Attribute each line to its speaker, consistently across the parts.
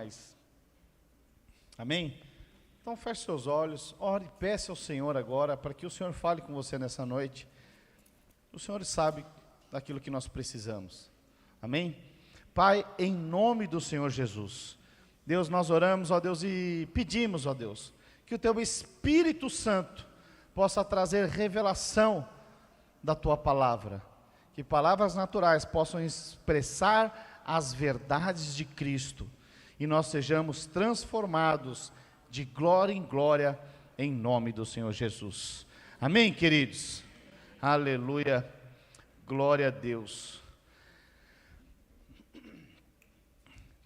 Speaker 1: mais. Amém? Então feche seus olhos, ore, peça ao Senhor agora, para que o Senhor fale com você nessa noite. O Senhor sabe daquilo que nós precisamos. Amém? Pai, em nome do Senhor Jesus, Deus, nós oramos, ó Deus, e pedimos, ó Deus, que o Teu Espírito Santo possa trazer revelação da Tua palavra, que palavras naturais possam expressar as verdades de Cristo, e nós sejamos transformados de glória em glória, em nome do Senhor Jesus. Amém, queridos? Aleluia, glória a Deus.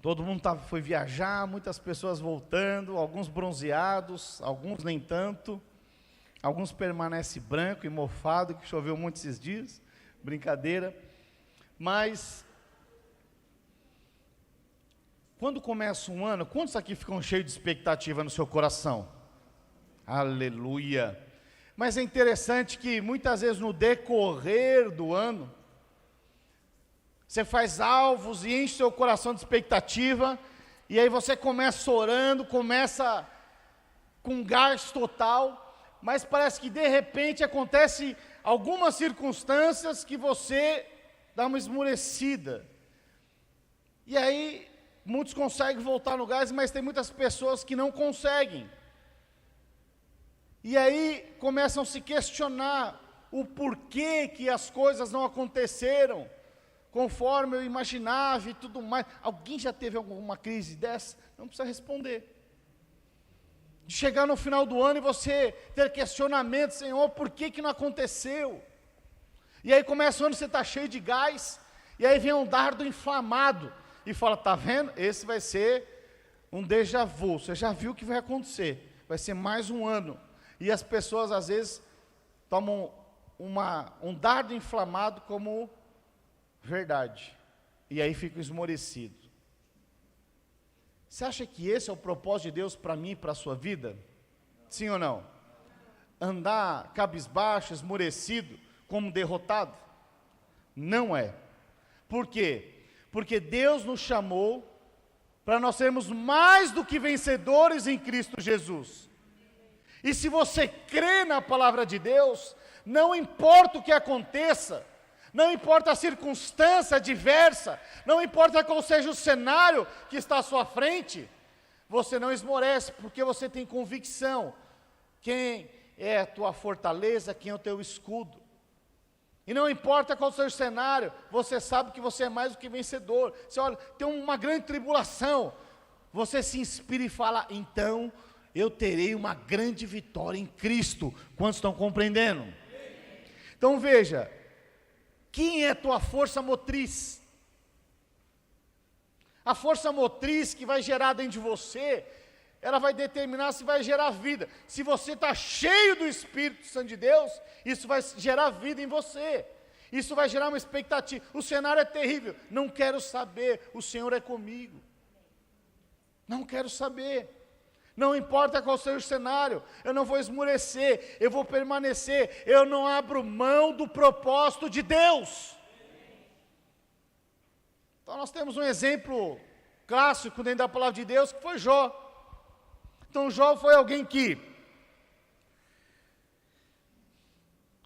Speaker 1: Todo mundo foi viajar, muitas pessoas voltando, alguns bronzeados, alguns nem tanto, alguns permanecem branco e mofado, que choveu muito esses dias, brincadeira. Mas, quando começa um ano, quantos aqui ficam cheios de expectativa no seu coração? Aleluia! Mas é interessante que muitas vezes no decorrer do ano, você faz alvos e enche seu coração de expectativa, e aí você começa orando, começa com gás total, mas parece que de repente acontece algumas circunstâncias que você dá uma esmorecida. E aí muitos conseguem voltar no gás, mas tem muitas pessoas que não conseguem. E aí começam a se questionar o porquê que as coisas não aconteceram conforme eu imaginava e tudo mais. Alguém já teve alguma crise dessa? Não precisa responder. De chegar no final do ano e você ter questionamento, Senhor, por que não aconteceu? E aí começa o ano, você está cheio de gás, e aí vem um dardo inflamado, e fala, está vendo? Esse vai ser um déjà vu, você já viu o que vai acontecer, vai ser mais um ano. E as pessoas às vezes tomam um dardo inflamado como verdade, e aí ficam esmorecidos. Você acha que esse é o propósito de Deus para mim e para a sua vida? Sim ou não? Andar cabisbaixo, esmorecido, como derrotado? Não é. Por quê? Porque Deus nos chamou para nós sermos mais do que vencedores em Cristo Jesus. E se você crê na palavra de Deus, não importa o que aconteça, não importa a circunstância adversa, não importa qual seja o cenário que está à sua frente, você não esmorece, porque você tem convicção, quem é a tua fortaleza, quem é o teu escudo. E não importa qual seja o cenário, você sabe que você é mais do que vencedor. Você olha, tem uma grande tribulação, você se inspira e fala, então eu terei uma grande vitória em Cristo. Quantos estão compreendendo? Então veja, quem é a tua força motriz? A força motriz que vai gerar dentro de você, ela vai determinar se vai gerar vida. Se você está cheio do Espírito Santo de Deus, isso vai gerar vida em você. Isso vai gerar uma expectativa. O cenário é terrível. Não quero saber, o Senhor é comigo. Não quero saber. Não importa qual seja o cenário, eu não vou esmorecer, eu vou permanecer, eu não abro mão do propósito de Deus. Então nós temos um exemplo clássico dentro da palavra de Deus, que foi Jó. Então Jó foi alguém que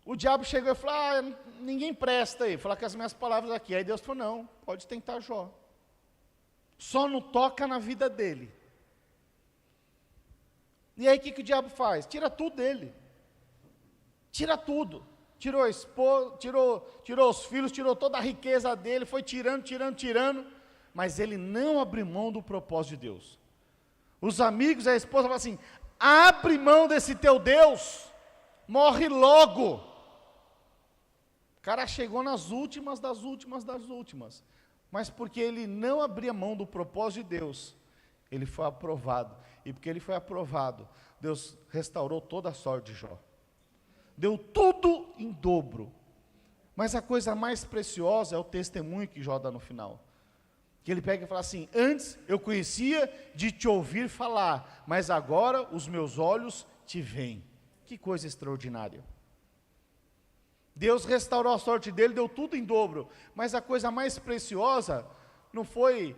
Speaker 1: o diabo chegou e falou, ninguém presta aí, falar com as minhas palavras aqui. Aí Deus falou, não, pode tentar Jó. Só não toca na vida dele. E aí o que o diabo faz? Tira tudo dele. Tira tudo. Tirou a esposa, tirou os filhos, tirou toda a riqueza dele, foi tirando, mas ele não abriu mão do propósito de Deus. Os amigos, a esposa falaram assim, abre mão desse teu Deus, morre logo. O cara chegou nas últimas das últimas, mas porque ele não abria mão do propósito de Deus, ele foi aprovado. E porque ele foi aprovado, Deus restaurou toda a sorte de Jó. Deu tudo em dobro. Mas a coisa mais preciosa é o testemunho que Jó dá no final. Que ele pega e fala assim, antes eu conhecia de te ouvir falar, mas agora os meus olhos te veem. Que coisa extraordinária. Deus restaurou a sorte dele, deu tudo em dobro. Mas a coisa mais preciosa não foi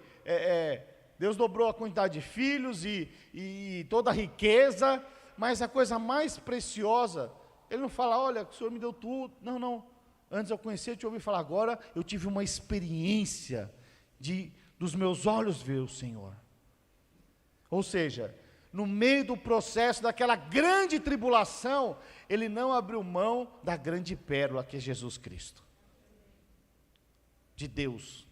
Speaker 1: Deus dobrou a quantidade de filhos e toda a riqueza, mas a coisa mais preciosa, Ele não fala, olha, o Senhor me deu tudo. Não, não. Antes eu conhecia, eu te ouvi falar, agora eu tive uma experiência dos meus olhos ver o Senhor. Ou seja, no meio do processo daquela grande tribulação, Ele não abriu mão da grande pérola que é Jesus Cristo. De Deus.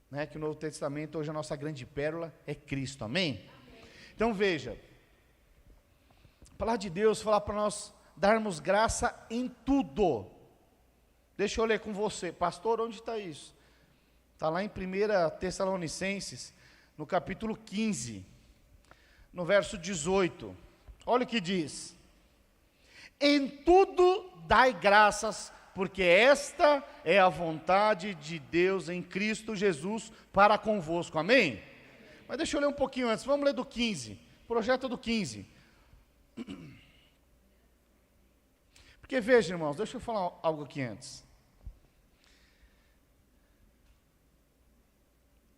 Speaker 1: Né, que o Novo Testamento, hoje a nossa grande pérola é Cristo, amém? Então veja, a palavra de Deus fala para nós darmos graça em tudo. Deixa eu ler com você, pastor, onde está isso? Está lá em 1 Tessalonicenses, no capítulo 15, no verso 18, olha o que diz: em tudo dai graças, porque esta é a vontade de Deus em Cristo Jesus para convosco, amém? Mas deixa eu ler um pouquinho antes, vamos ler do 15, projeto do 15. Porque veja, irmãos, deixa eu falar algo aqui antes.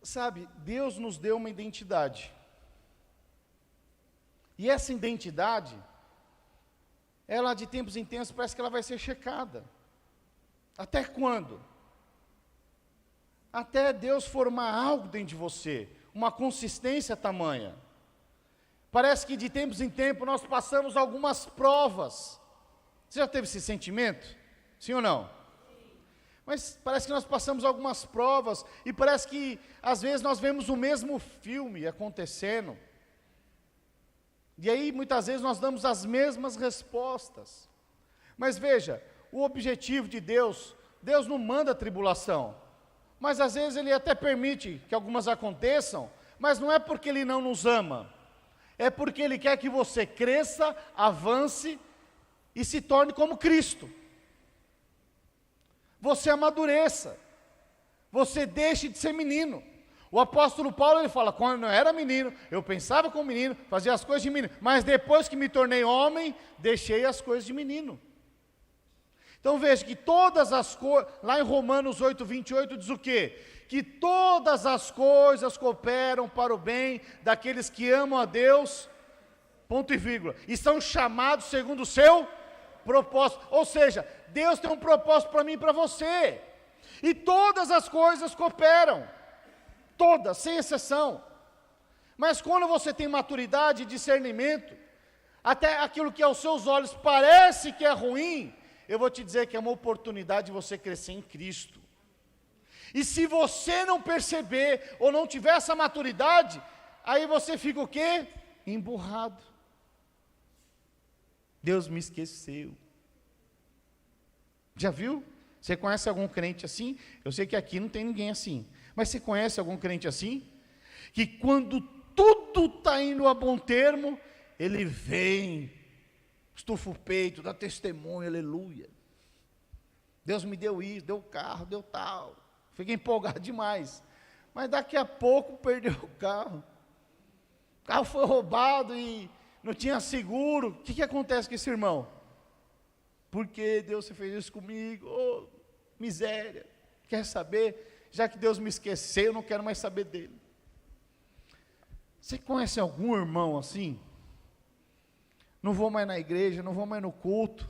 Speaker 1: Sabe, Deus nos deu uma identidade. E essa identidade, ela de tempos em tempos parece que ela vai ser checada. Até quando? Até Deus formar algo dentro de você, uma consistência tamanha. Parece que de tempos em tempos nós passamos algumas provas. Você já teve esse sentimento? Sim ou não? Sim. Mas parece que nós passamos algumas provas e parece que às vezes nós vemos o mesmo filme acontecendo. E aí muitas vezes nós damos as mesmas respostas. Mas veja, o objetivo de Deus, Deus não manda tribulação, mas às vezes Ele até permite que algumas aconteçam, mas não é porque Ele não nos ama, é porque Ele quer que você cresça, avance e se torne como Cristo. Você amadureça, você deixe de ser menino. O apóstolo Paulo, ele fala, quando eu era menino, eu pensava como menino, fazia as coisas de menino, mas depois que me tornei homem, deixei as coisas de menino. Então veja que todas as coisas, lá em Romanos 8, 28 diz o quê? Que todas as coisas cooperam para o bem daqueles que amam a Deus, ponto e vírgula, e são chamados segundo o seu propósito. Ou seja, Deus tem um propósito para mim e para você, e todas as coisas cooperam, todas, sem exceção. Mas quando você tem maturidade e discernimento, até aquilo que aos seus olhos parece que é ruim, eu vou te dizer que é uma oportunidade de você crescer em Cristo. E se você não perceber, ou não tiver essa maturidade, aí você fica o quê? Emburrado. Deus me esqueceu. Já viu? Você conhece algum crente assim? Eu sei que aqui não tem ninguém assim. Mas você conhece algum crente assim? Que quando tudo está indo a bom termo, ele vem, estufa o peito, dá testemunho, aleluia. Deus me deu isso, deu carro, deu tal. Fiquei empolgado demais. Mas daqui a pouco perdeu o carro. O carro foi roubado e não tinha seguro. O que acontece com esse irmão? Por que Deus fez isso comigo? Oh, miséria. Quer saber? Já que Deus me esqueceu, eu não quero mais saber dele. Você conhece algum irmão assim? Não vou mais na igreja, não vou mais no culto.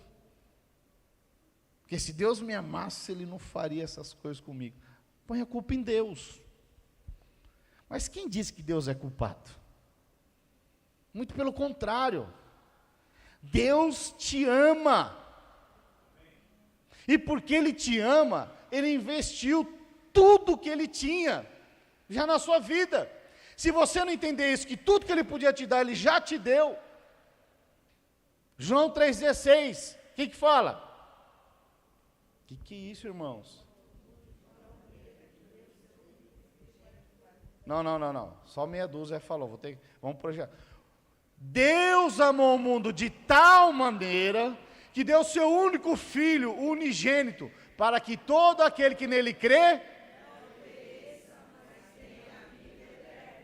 Speaker 1: Porque se Deus me amasse, Ele não faria essas coisas comigo. Põe a culpa em Deus. Mas quem disse que Deus é culpado? Muito pelo contrário. Deus te ama. E porque Ele te ama, Ele investiu tudo que Ele tinha, já na sua vida. Se você não entender isso, que tudo que Ele podia te dar, Ele já te deu. João 3,16, o que fala? O que é isso, irmãos? Não, só meia dúzia falou, vamos projetar. Deus amou o mundo de tal maneira, que deu seu único Filho, unigênito, para que todo aquele que nele crê,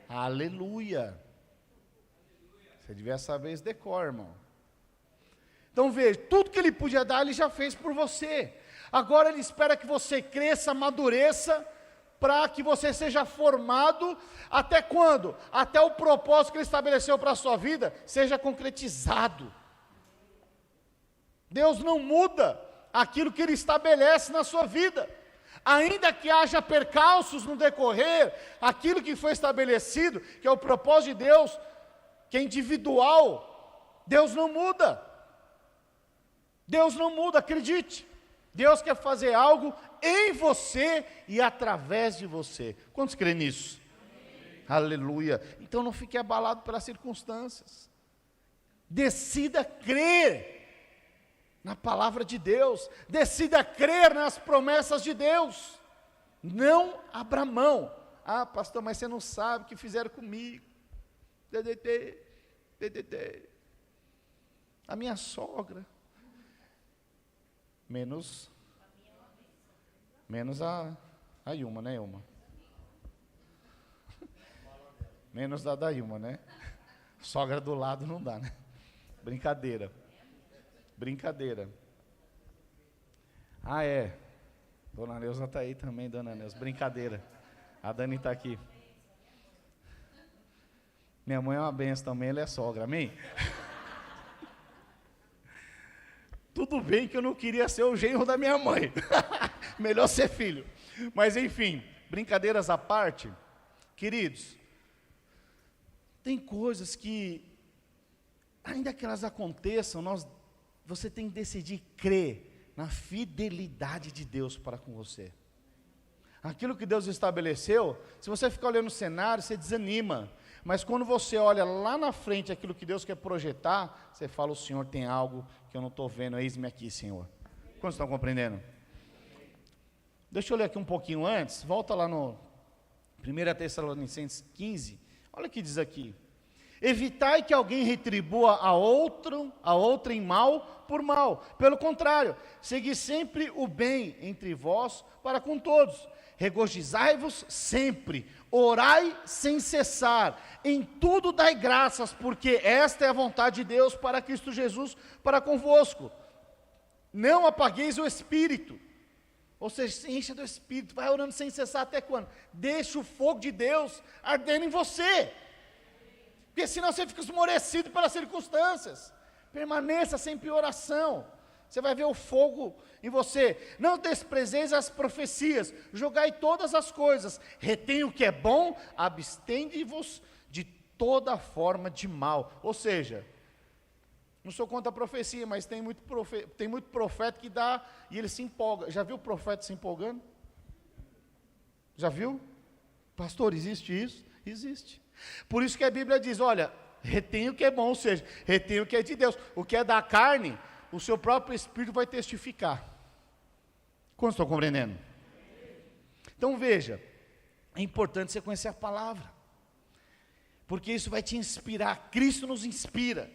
Speaker 1: aleluia. Você devia saber esse decor, irmão. Então veja, tudo que Ele podia dar, Ele já fez por você. Agora Ele espera que você cresça, amadureça, para que você seja formado até quando? Até o propósito que Ele estabeleceu para a sua vida seja concretizado. Deus não muda aquilo que Ele estabelece na sua vida. Ainda que haja percalços no decorrer, aquilo que foi estabelecido, que é o propósito de Deus, que é individual, Deus não muda. Deus não muda, acredite. Deus quer fazer algo em você e através de você. Quantos creem nisso? Amém. Aleluia. Então não fique abalado pelas circunstâncias. Decida crer na palavra de Deus. Decida crer nas promessas de Deus. Não abra mão. Ah, pastor, mas você não sabe o que fizeram comigo. A minha sogra. Menos a Ilma, né, Ilma? Menos da Ilma, né? Sogra do lado não dá, né? Brincadeira. Ah, é. Dona Neuza está aí também, Dona Neuza. Brincadeira. A Dani está aqui. Minha mãe é uma benção também, ela é sogra, amém? Tudo bem que eu não queria ser o genro da minha mãe. Melhor ser filho. Mas enfim, brincadeiras à parte, queridos, tem coisas que, ainda que elas aconteçam, você tem que decidir crer na fidelidade de Deus para com você. Aquilo que Deus estabeleceu, se você ficar olhando o cenário, você desanima. Mas quando você olha lá na frente aquilo que Deus quer projetar, você fala, o Senhor tem algo que eu não estou vendo, eis-me aqui, Senhor. Quantos estão compreendendo? Deixa eu ler aqui um pouquinho antes, volta lá no 1 Tessalonicenses 15, olha o que diz aqui. Evitai que alguém retribua a outrem mal por mal. Pelo contrário, segui sempre o bem entre vós para com todos. Regozijai-vos sempre, orai sem cessar, em tudo dai graças, porque esta é a vontade de Deus para Cristo Jesus, para convosco. Não apagueis o Espírito, ou seja, se encha do Espírito, vai orando sem cessar até quando? Deixa o fogo de Deus ardendo em você, porque senão você fica esmorecido pelas circunstâncias. Permaneça sempre em oração, você vai ver o fogo em você. Não desprezeis as profecias, julgai todas as coisas, retém o que é bom, abstende-vos de toda forma de mal. Ou seja, não sou contra a profecia, mas tem muito profeta que dá e ele se empolga. Já viu o profeta se empolgando? Já viu? Pastor, existe isso? Existe. Por isso que a Bíblia diz, olha, retém o que é bom, ou seja, retém o que é de Deus. O que é da carne, o seu próprio Espírito vai testificar. Quantos estão compreendendo? Então veja, é importante você conhecer a palavra, porque isso vai te inspirar. Cristo nos inspira.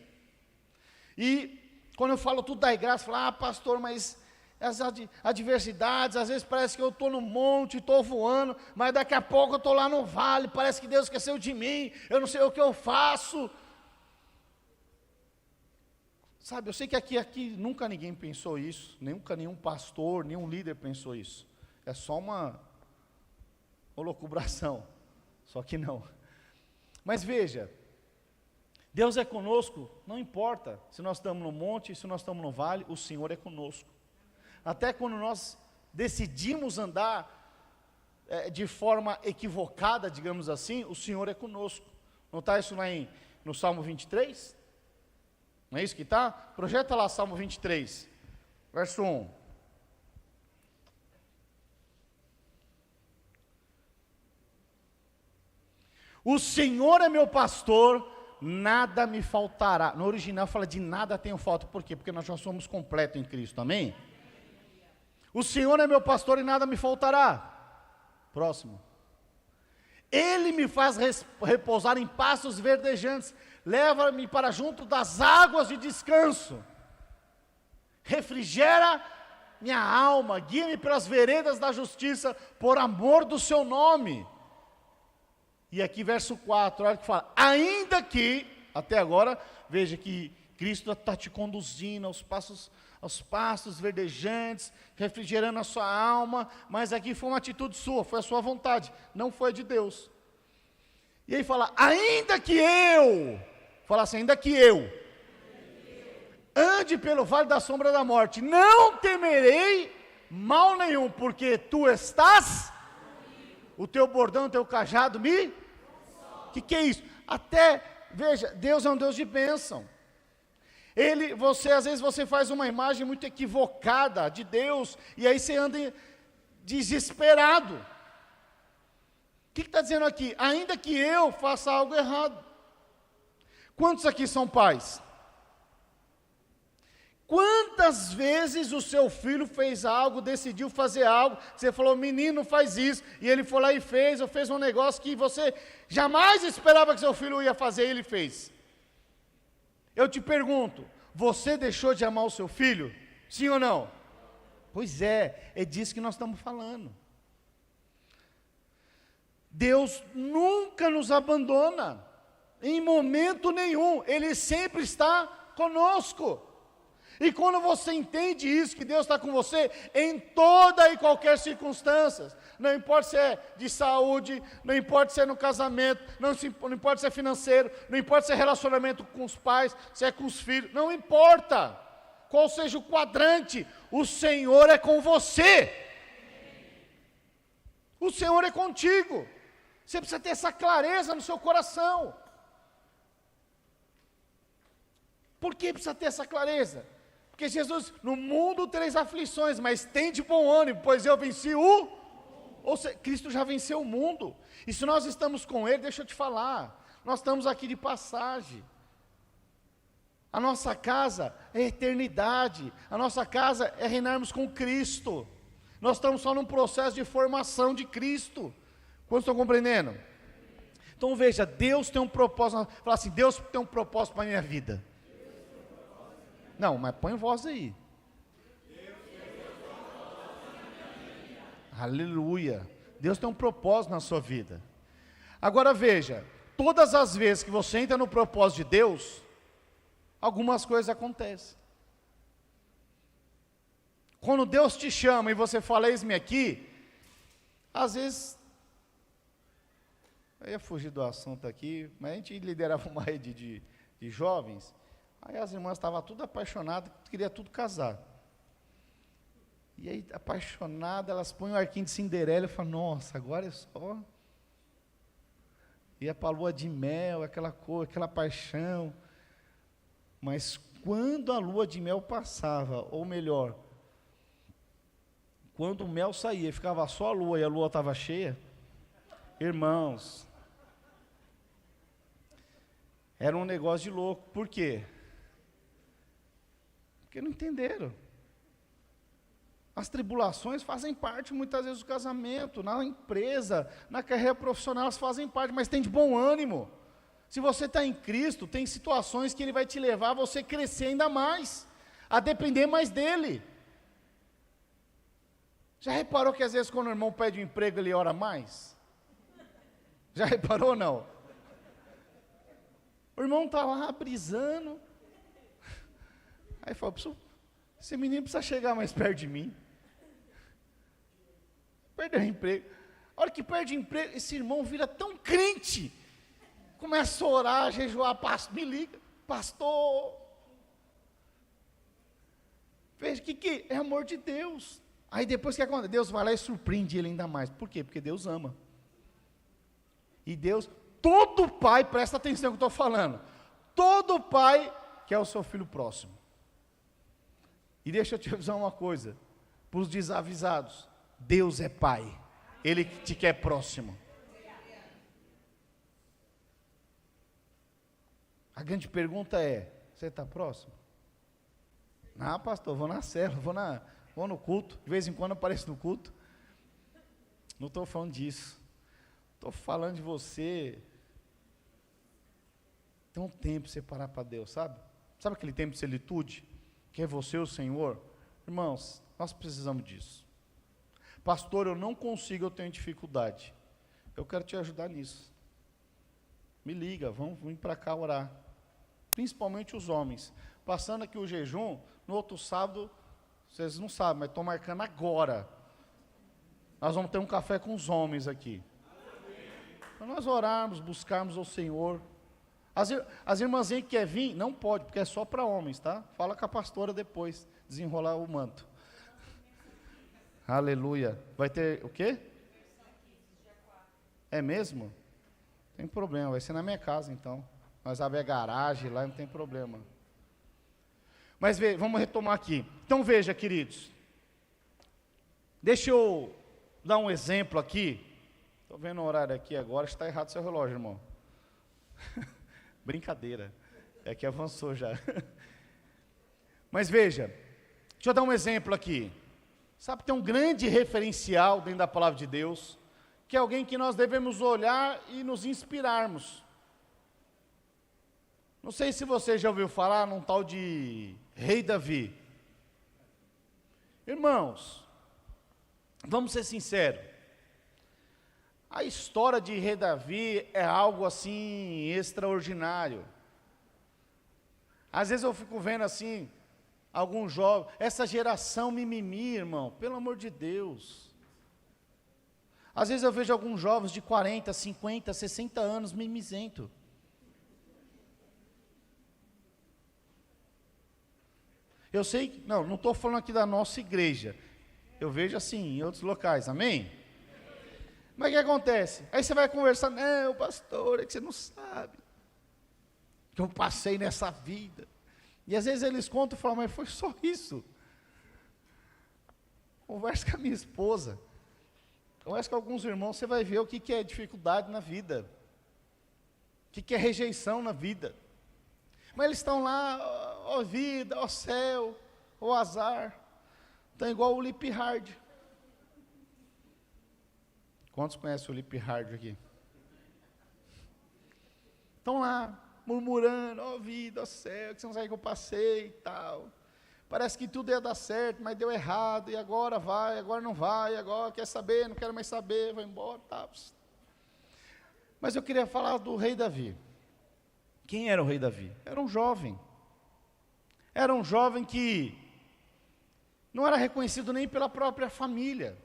Speaker 1: E quando eu falo tudo dai graça, eu falo, pastor, mas as adversidades, às vezes parece que eu estou no monte, estou voando, mas daqui a pouco eu estou lá no vale, parece que Deus esqueceu de mim, eu não sei o que eu faço. Sabe, eu sei que aqui nunca ninguém pensou isso, nunca nenhum pastor, nenhum líder pensou isso. É só uma loucubração, só que não. Mas veja, Deus é conosco, não importa se nós estamos no monte, se nós estamos no vale, o Senhor é conosco. Até quando nós decidimos andar de forma equivocada, digamos assim, o Senhor é conosco. Não está isso lá no Salmo 23? Não é isso que está? Projeta lá Salmo 23, verso 1. O Senhor é meu pastor, nada me faltará. No original fala de nada tenho falta. Por quê? Porque nós já somos completos em Cristo, amém? O Senhor é meu pastor e nada me faltará. Próximo. Ele me faz repousar em pastos verdejantes, leva-me para junto das águas de descanso, refrigera minha alma, guia-me pelas veredas da justiça, por amor do seu nome. E aqui verso 4, olha que fala, ainda que, até agora, veja que Cristo está te conduzindo aos passos aos pastos verdejantes, refrigerando a sua alma, mas aqui foi uma atitude sua, foi a sua vontade, não foi de Deus. E aí fala, fala assim, ainda que eu ande pelo vale da sombra da morte, não temerei mal nenhum, porque tu estás, o teu bordão, o teu cajado me... Que é isso? Veja, Deus é um Deus de bênção. Às vezes você faz uma imagem muito equivocada de Deus, e aí você anda desesperado. O que está dizendo aqui? Ainda que eu faça algo errado. Quantos aqui são pais? Quantas vezes o seu filho fez algo, decidiu fazer algo, você falou, menino, faz isso, e ele foi lá e fez, ou fez um negócio que você jamais esperava que seu filho ia fazer, e ele fez. Eu te pergunto, você deixou de amar o seu filho? Sim ou não? Pois é disso que nós estamos falando. Deus nunca nos abandona, em momento nenhum, Ele sempre está conosco. E quando você entende isso, que Deus está com você, em toda e qualquer circunstância, não importa se é de saúde, não importa se é no casamento, não importa se é financeiro, não importa se é relacionamento com os pais, se é com os filhos, não importa qual seja o quadrante, o Senhor é com você, o Senhor é contigo, você precisa ter essa clareza no seu coração. Por que precisa ter essa clareza? Porque Jesus, no mundo tereis aflições, mas tem de bom ânimo, pois eu venci ou seja, Cristo já venceu o mundo, e se nós estamos com Ele, deixa eu te falar, nós estamos aqui de passagem, a nossa casa é eternidade, a nossa casa é reinarmos com Cristo, nós estamos só num processo de formação de Cristo, quantos estão compreendendo? Então veja, Deus tem um propósito, fala assim, Deus tem um propósito para a minha vida. Não, mas põe voz aí. Aleluia. Deus tem um propósito na sua vida. Agora veja, todas as vezes que você entra no propósito de Deus, algumas coisas acontecem. Quando Deus te chama e você fala, eis-me aqui, às vezes, eu ia fugir do assunto aqui, mas a gente liderava uma rede de jovens. Aí as irmãs estavam tudo apaixonadas, queria tudo casar. E aí, apaixonadas, elas põem o arquinho de Cinderela e falam, nossa, agora é só. Ia para a lua de mel, aquela cor, aquela paixão. Mas quando a lua de mel passava, ou melhor, quando o mel saía, ficava só a lua e a lua estava cheia, irmãos, era um negócio de louco. Por quê? Porque não entenderam. As tribulações fazem parte muitas vezes do casamento, na empresa, na carreira profissional, elas fazem parte, mas tem de bom ânimo. Se você está em Cristo, tem situações que Ele vai te levar a você crescer ainda mais, a depender mais dEle. Já reparou que às vezes quando o irmão pede um emprego, ele ora mais? Já reparou ou não? O irmão está lá brisando, aí fala, esse menino precisa chegar mais perto de mim. Perdeu o emprego. A hora que perde o emprego, esse irmão vira tão crente. Começa a orar, a jejuar, me liga, pastor. Veja, que é amor de Deus. Aí depois que acontece, Deus vai lá e surpreende ele ainda mais. Por quê? Porque Deus ama. E Deus, todo pai, presta atenção no que eu estou falando. Todo pai quer o seu filho próximo. E deixa eu te avisar uma coisa, para os desavisados, Deus é Pai, Ele te quer próximo. A grande pergunta é, você está próximo? Não, pastor, vou na célula, vou no culto, de vez em quando eu apareço no culto. Não estou falando disso, estou falando de você ter um tempo separar para Deus, sabe? Sabe aquele tempo de solitude? Que é você o Senhor? Irmãos, nós precisamos disso. Pastor, eu não consigo, eu tenho dificuldade. Eu quero te ajudar nisso. Me liga, vamos vir para cá orar. Principalmente os homens. passando aqui o jejum, no outro sábado, vocês não sabem, mas estou marcando agora. Nós vamos ter um café com os homens aqui. Para nós orarmos, buscarmos ao Senhor. As irmãzinhas que querem vir, não pode, porque é só para homens, tá? Fala com a pastora depois, desenrolar o manto. Aleluia. Vai ter o quê? É mesmo? Tem problema, vai ser na minha casa então. Nós abrimos a garagem lá, não tem problema. Mas vamos retomar aqui. Então veja, queridos. Deixa eu dar um exemplo aqui. Estou vendo o horário aqui agora, está errado seu relógio, irmão. Brincadeira. É que avançou já. Mas veja, deixa eu dar um exemplo aqui. Sabe, tem um grande referencial dentro da palavra de Deus, que é alguém que nós devemos olhar e nos inspirarmos. Não sei se você já ouviu falar num tal de Rei Davi. Irmãos, vamos ser sinceros. A história de Rei Davi é algo assim extraordinário. Às vezes eu fico vendo assim, alguns jovens, essa geração mimimi, irmão, pelo amor de Deus. Às vezes eu vejo alguns jovens de 40, 50, 60 anos mimizento. Eu sei, não estou falando aqui da nossa igreja. Eu vejo assim, em outros locais, amém? Mas o que acontece? Aí você vai conversar, não, pastor, é que você não sabe. Que eu passei nessa vida. E às vezes eles contam e falam, mas foi só isso. Conversa com a minha esposa. Conversa com alguns irmãos, você vai ver o que é dificuldade na vida. O que é rejeição na vida. Mas eles estão lá, ó vida, ó céu, ó azar. Estão igual o Lip Hard. Quantos conhecem o Lip Hard aqui? Estão lá, murmurando, ó vida, ó céu, que você não sabe que eu passei e tal. Parece que tudo ia dar certo, mas deu errado, e agora vai, agora não vai, agora quer saber, não quero mais saber, vai embora, tá. Mas eu queria falar do rei Davi. Quem era o rei Davi? Era um jovem. Era um jovem que não era reconhecido nem pela própria família.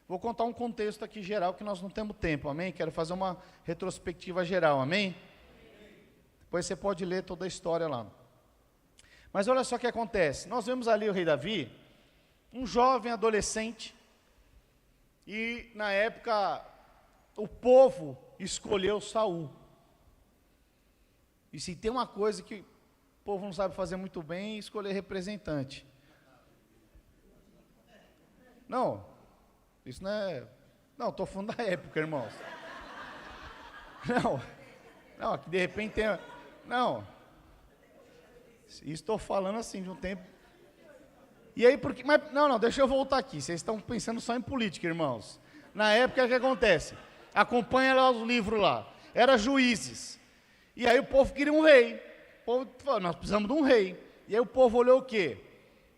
Speaker 1: Vou contar um contexto aqui geral, que nós não temos tempo, amém? Quero fazer uma retrospectiva geral, amém? Depois você pode ler toda a história lá. Mas olha só o que acontece. Nós vemos ali o rei Davi, um jovem adolescente, e na época o povo escolheu Saul. E se tem uma coisa que o povo não sabe fazer muito bem, é escolher representante. Não, isso não é... Não, estou falando da época, irmãos. Não, que de repente tem... Não, estou falando assim de um tempo... E aí, porque... Mas, não, deixa eu voltar aqui, vocês estão pensando só em política, irmãos. Na época, o que acontece? Acompanha lá os livros lá. Era Juízes. E aí o povo queria um rei. O povo falou, nós precisamos de um rei. E aí o povo olhou o quê?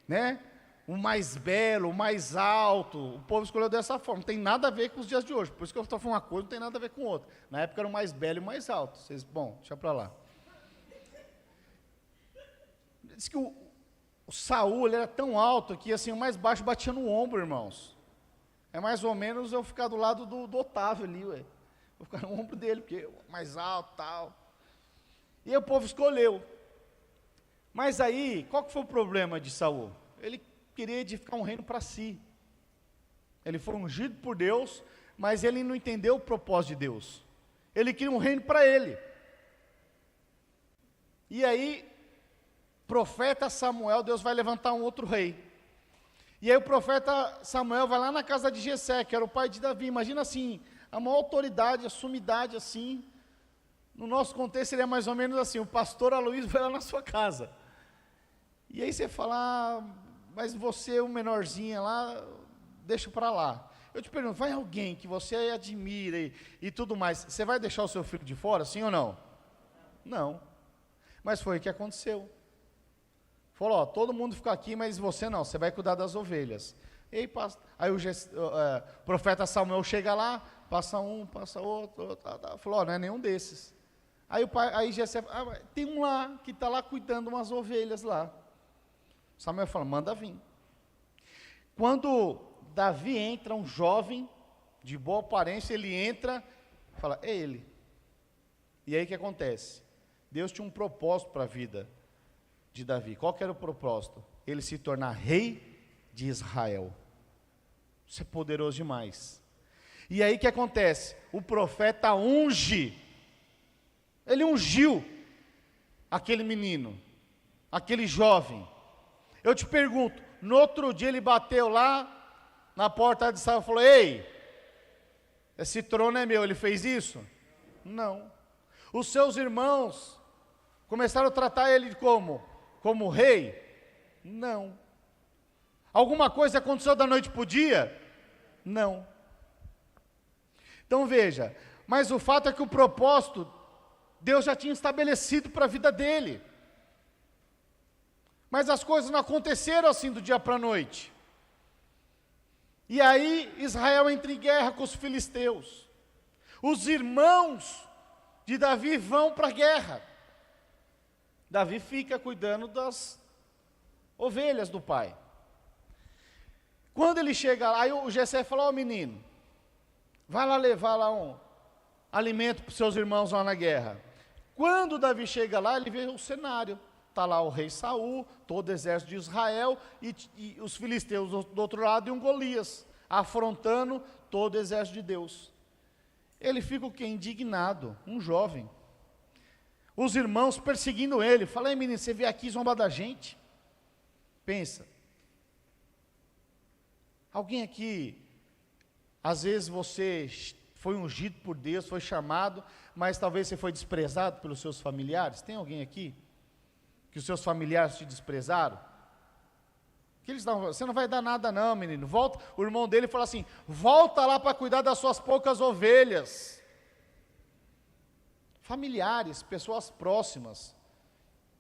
Speaker 1: Né? O mais belo, o mais alto. O povo escolheu dessa forma. Não tem nada a ver com os dias de hoje. Por isso que eu estou falando uma coisa, não tem nada a ver com outra. Na época era o mais belo e o mais alto. Bom, deixa para lá. Diz que o Saul ele era tão alto que assim, o mais baixo batia no ombro, irmãos. É mais ou menos eu ficar do lado do Otávio ali, ué. Vou ficar no ombro dele, porque mais alto e tal. E aí o povo escolheu. Mas aí, qual que foi o problema de Saul? Ele queria edificar um reino para si. Ele foi ungido por Deus, mas ele não entendeu o propósito de Deus. Ele queria um reino para ele. E aí, profeta Samuel, Deus vai levantar um outro rei. E aí o profeta Samuel vai lá na casa de Jessé, que era o pai de Davi. Imagina assim, a maior autoridade, a sumidade assim. No nosso contexto seria mais ou menos assim, o pastor Aloysio vai lá na sua casa. E aí você fala, mas você, o menorzinho lá, deixa para lá. Eu te pergunto, vai alguém que você admira e tudo mais, você vai deixar o seu filho de fora, sim ou não? Não. Mas foi o que aconteceu. Falou, ó, todo mundo fica aqui, mas você não, você vai cuidar das ovelhas. Aí o profeta Samuel chega lá, passa um, passa outro, falou, ó, não é nenhum desses. Aí Jessé fala, tem um lá, que está lá cuidando umas ovelhas lá. Samuel fala, manda vir. Quando Davi entra, um jovem, de boa aparência, ele entra, fala, é ele. E aí o que acontece? Deus tinha um propósito para a vida de Davi. Qual que era o propósito? Ele se tornar rei de Israel. Isso é poderoso demais. E aí o que acontece? O profeta unge, ele ungiu aquele menino, aquele jovem. Eu te pergunto, no outro dia ele bateu lá na porta de Saul e falou, ei, esse trono é meu, ele fez isso? Não. Os seus irmãos começaram a tratar ele como rei? Não. Alguma coisa aconteceu da noite para o dia? Não. Então veja, mas o fato é que o propósito, Deus já tinha estabelecido para a vida dele. Mas as coisas não aconteceram assim do dia para a noite. E aí Israel entra em guerra com os filisteus. Os irmãos de Davi vão para a guerra. Davi fica cuidando das ovelhas do pai. Quando ele chega lá, aí o Jessé fala, ó menino, vai lá levar lá um alimento para os seus irmãos lá na guerra. Quando Davi chega lá, ele vê o cenário. Está lá o rei Saul, todo o exército de Israel, e os filisteus do outro lado, e um Golias, afrontando todo o exército de Deus. Ele fica o quê? Indignado, um jovem. Os irmãos perseguindo ele, fala, aí menino, você veio aqui zombar da gente? Pensa. Alguém aqui, às vezes você foi ungido por Deus, foi chamado, mas talvez você foi desprezado pelos seus familiares? Tem alguém aqui? Que os seus familiares te desprezaram? Que eles não, você não vai dar nada não, menino. Volta, o irmão dele fala assim, volta lá para cuidar das suas poucas ovelhas. Familiares, pessoas próximas,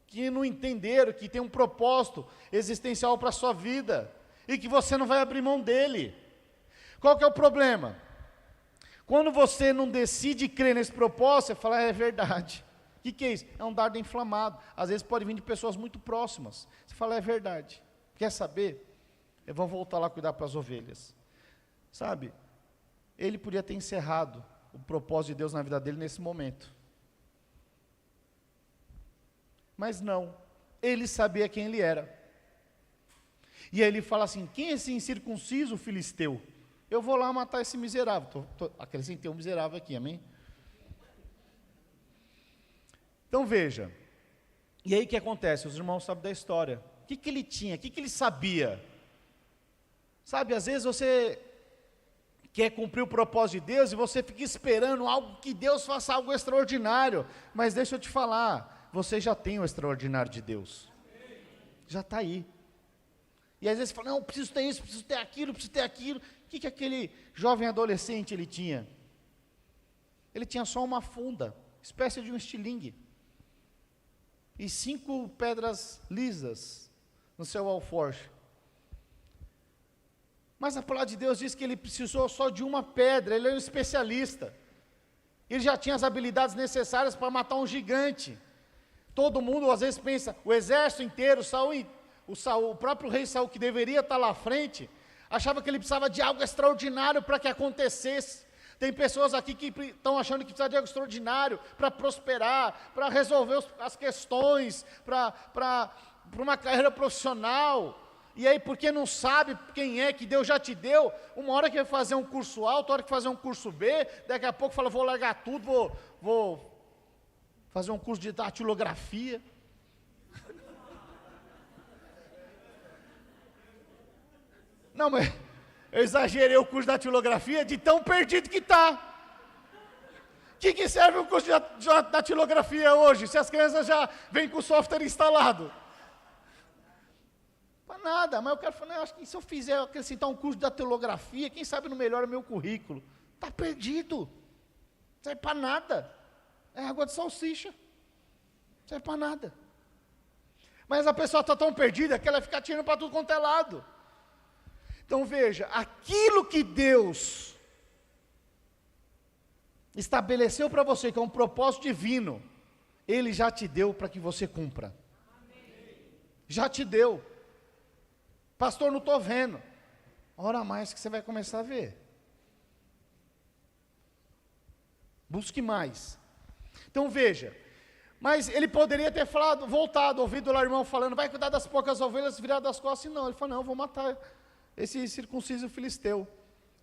Speaker 1: que não entenderam que tem um propósito existencial para a sua vida, e que você não vai abrir mão dele. Qual que é o problema? Quando você não decide crer nesse propósito, você fala, é verdade. O que é isso? É um dardo inflamado. Às vezes pode vir de pessoas muito próximas. Você fala, é verdade. Quer saber? Eu vou voltar lá cuidar para as ovelhas. Sabe? Ele podia ter encerrado o propósito de Deus na vida dele nesse momento. Mas não. Ele sabia quem ele era. E aí ele fala assim, quem é esse incircunciso filisteu? Eu vou lá matar esse miserável. Acrescentei um miserável aqui, amém? Então veja, e aí o que acontece? Os irmãos sabem da história. O que ele tinha? O que ele sabia? Sabe, às vezes você quer cumprir o propósito de Deus e você fica esperando algo, que Deus faça algo extraordinário. Mas deixa eu te falar, você já tem o extraordinário de Deus. Já está aí. E às vezes você fala, não, preciso ter isso, preciso ter aquilo, preciso ter aquilo. O que aquele jovem adolescente ele tinha? Ele tinha só uma funda, espécie de um estilingue. E 5 pedras lisas no seu alforje. Mas a palavra de Deus diz que ele precisou só de uma pedra, ele era um especialista. Ele já tinha as habilidades necessárias para matar um gigante. Todo mundo às vezes pensa, o exército inteiro, o próprio rei Saul, que deveria estar lá à frente, achava que ele precisava de algo extraordinário para que acontecesse. Tem pessoas aqui que estão achando que precisa de algo extraordinário para prosperar, para resolver as questões, para uma carreira profissional. E aí, porque não sabe quem é que Deus já te deu, uma hora que vai fazer um curso A, outra hora que fazer um curso B, daqui a pouco fala, vou largar tudo, vou fazer um curso de datilografia. Não, mas eu exagerei o curso de datilografia de tão perdido que está. O que serve o curso de datilografia hoje, se as crianças já vêm com o software instalado? Para nada, mas eu quero falar, acho que se eu fizer acrescentar um curso de datilografia, quem sabe não melhora o meu currículo. Está perdido. Não serve para nada. É água de salsicha. Não serve para nada. Mas a pessoa está tão perdida que ela fica tirando para tudo quanto é lado. Então veja, aquilo que Deus estabeleceu para você, que é um propósito divino, Ele já te deu para que você cumpra. Já te deu. Pastor, não estou vendo. Ora mais que você vai começar a ver. Busque mais. Então veja, mas ele poderia ter falado, voltado, ouvido lá o irmão falando, vai cuidar das poucas ovelhas, virar das costas, e não, ele falou, não, vou matar esse circunciso filisteu.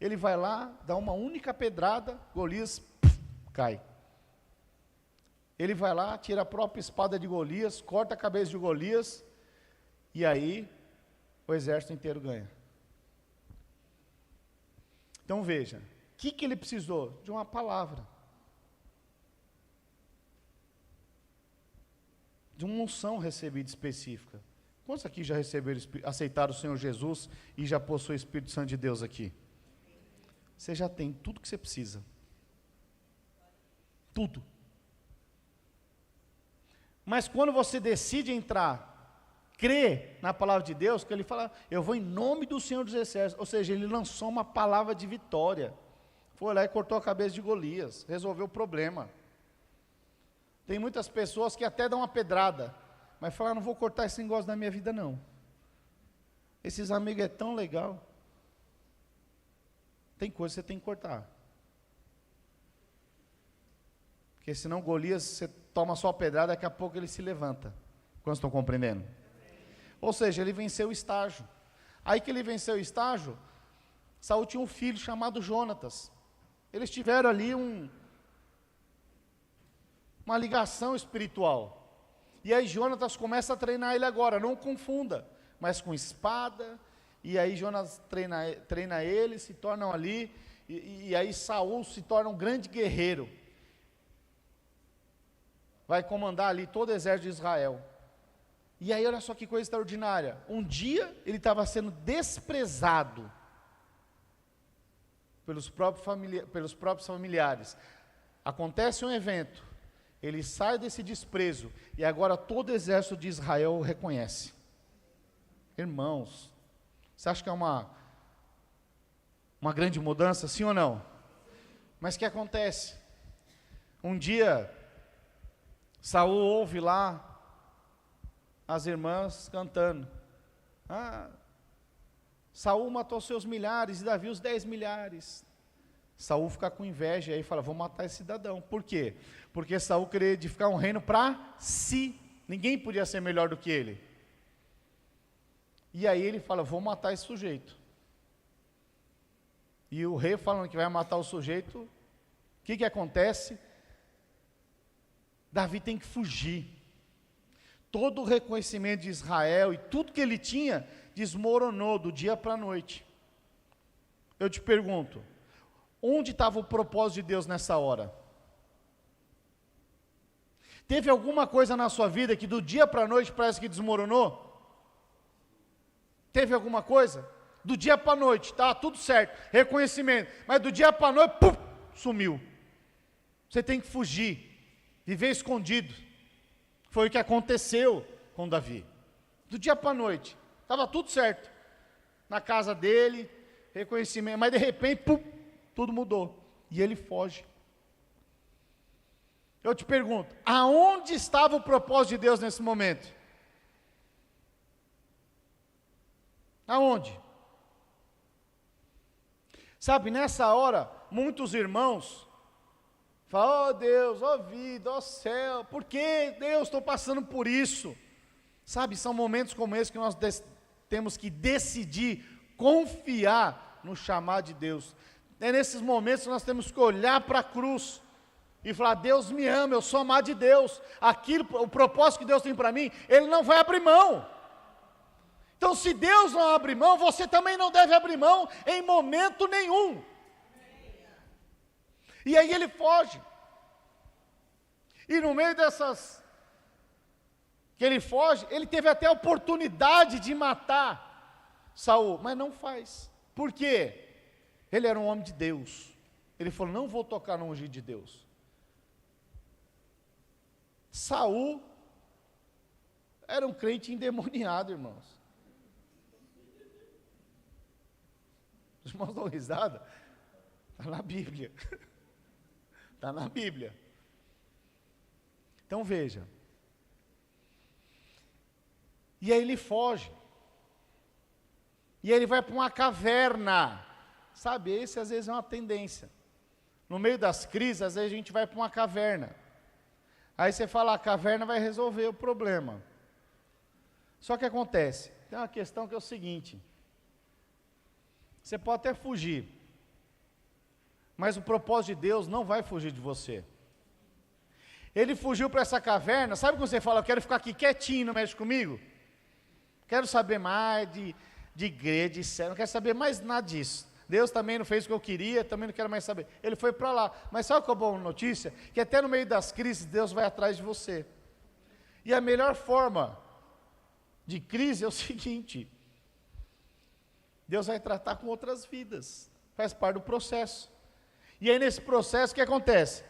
Speaker 1: Ele vai lá, dá uma única pedrada, Golias cai. Ele vai lá, tira a própria espada de Golias, corta a cabeça de Golias, e aí o exército inteiro ganha. Então veja, o que ele precisou? De uma palavra. De uma unção recebida específica. Quantos aqui já receberam, aceitaram o Senhor Jesus e já possui o Espírito Santo de Deus aqui? Você já tem tudo que você precisa. Tudo. Mas quando você decide entrar, crer na palavra de Deus, que ele fala, eu vou em nome do Senhor dos Exércitos, ou seja, ele lançou uma palavra de vitória. Foi lá e cortou a cabeça de Golias, resolveu o problema. Tem muitas pessoas que até dão uma pedrada, mas falam, não vou cortar esse negócio da minha vida não. Esses amigos é tão legal. Tem coisa que você tem que cortar. Porque senão Golias, você toma só a pedrada, daqui a pouco ele se levanta. Quantos estão compreendendo? Ou seja, ele venceu o estágio. Aí que ele venceu o estágio, Saul tinha um filho chamado Jonatas. Eles tiveram ali uma ligação espiritual. E aí Jonatas começa a treinar ele agora, não confunda, mas com espada, e aí Jonatas treina ele, se tornam ali, e aí Saul se torna um grande guerreiro. Vai comandar ali todo o exército de Israel. E aí olha só que coisa extraordinária, um dia ele estava sendo desprezado pelos próprios familiares. Acontece um evento, ele sai desse desprezo, e agora todo o exército de Israel o reconhece. Irmãos, você acha que é uma grande mudança, sim ou não? Mas o que acontece? Um dia, Saul ouve lá as irmãs cantando. Saul matou seus milhares e Davi os 10 milhares. Saul fica com inveja e aí fala, vou matar esse cidadão. Por quê? Porque Saul queria edificar um reino para si. Ninguém podia ser melhor do que ele. E aí ele fala, vou matar esse sujeito. E o rei falando que vai matar o sujeito, o que acontece? Davi tem que fugir. Todo o reconhecimento de Israel e tudo que ele tinha desmoronou do dia para a noite. Eu te pergunto, onde estava o propósito de Deus nessa hora? Teve alguma coisa na sua vida que do dia para a noite parece que desmoronou? Teve alguma coisa? Do dia para a noite, tá tudo certo, reconhecimento, mas do dia para a noite, pum, sumiu. Você tem que fugir, viver escondido. Foi o que aconteceu com Davi. Do dia para a noite, estava tudo certo, na casa dele, reconhecimento, mas de repente, pum, tudo mudou, e ele foge. Eu te pergunto, aonde estava o propósito de Deus nesse momento? Aonde? Sabe, nessa hora, muitos irmãos falam, oh Deus, oh vida, oh céu, por que Deus, estou passando por isso? Sabe, são momentos como esse que nós temos que decidir, confiar no chamado de Deus. É nesses momentos que nós temos que olhar para a cruz e falar, Deus me ama, eu sou amado de Deus, o propósito que Deus tem para mim, Ele não vai abrir mão. Então se Deus não abre mão, você também não deve abrir mão em momento nenhum. E aí ele foge. E no meio dessas que ele foge, ele teve até a oportunidade de matar Saul, mas não faz. Por quê? Ele era um homem de Deus. Ele falou, não vou tocar no ungido de Deus. Saul era um crente endemoniado, irmãos. Os irmãos dão risada? Está na Bíblia. Está na Bíblia. Então veja. E aí ele foge. E aí ele vai para uma caverna. Sabe, esse às vezes é uma tendência. No meio das crises, às vezes a gente vai para uma caverna. Aí você fala, a caverna vai resolver o problema. Só que acontece, tem uma questão que é o seguinte. Você pode até fugir. Mas o propósito de Deus não vai fugir de você. Ele fugiu para essa caverna, sabe quando você fala, eu quero ficar aqui quietinho, não mexe comigo? Quero saber mais de igreja, de céu, não quero saber mais nada disso. Deus também não fez o que eu queria, também não quero mais saber. Ele foi para lá. Mas sabe qual é a boa notícia? Que até no meio das crises, Deus vai atrás de você. E a melhor forma de crise é o seguinte: Deus vai tratar com outras vidas. Faz parte do processo. E aí nesse processo, o que acontece?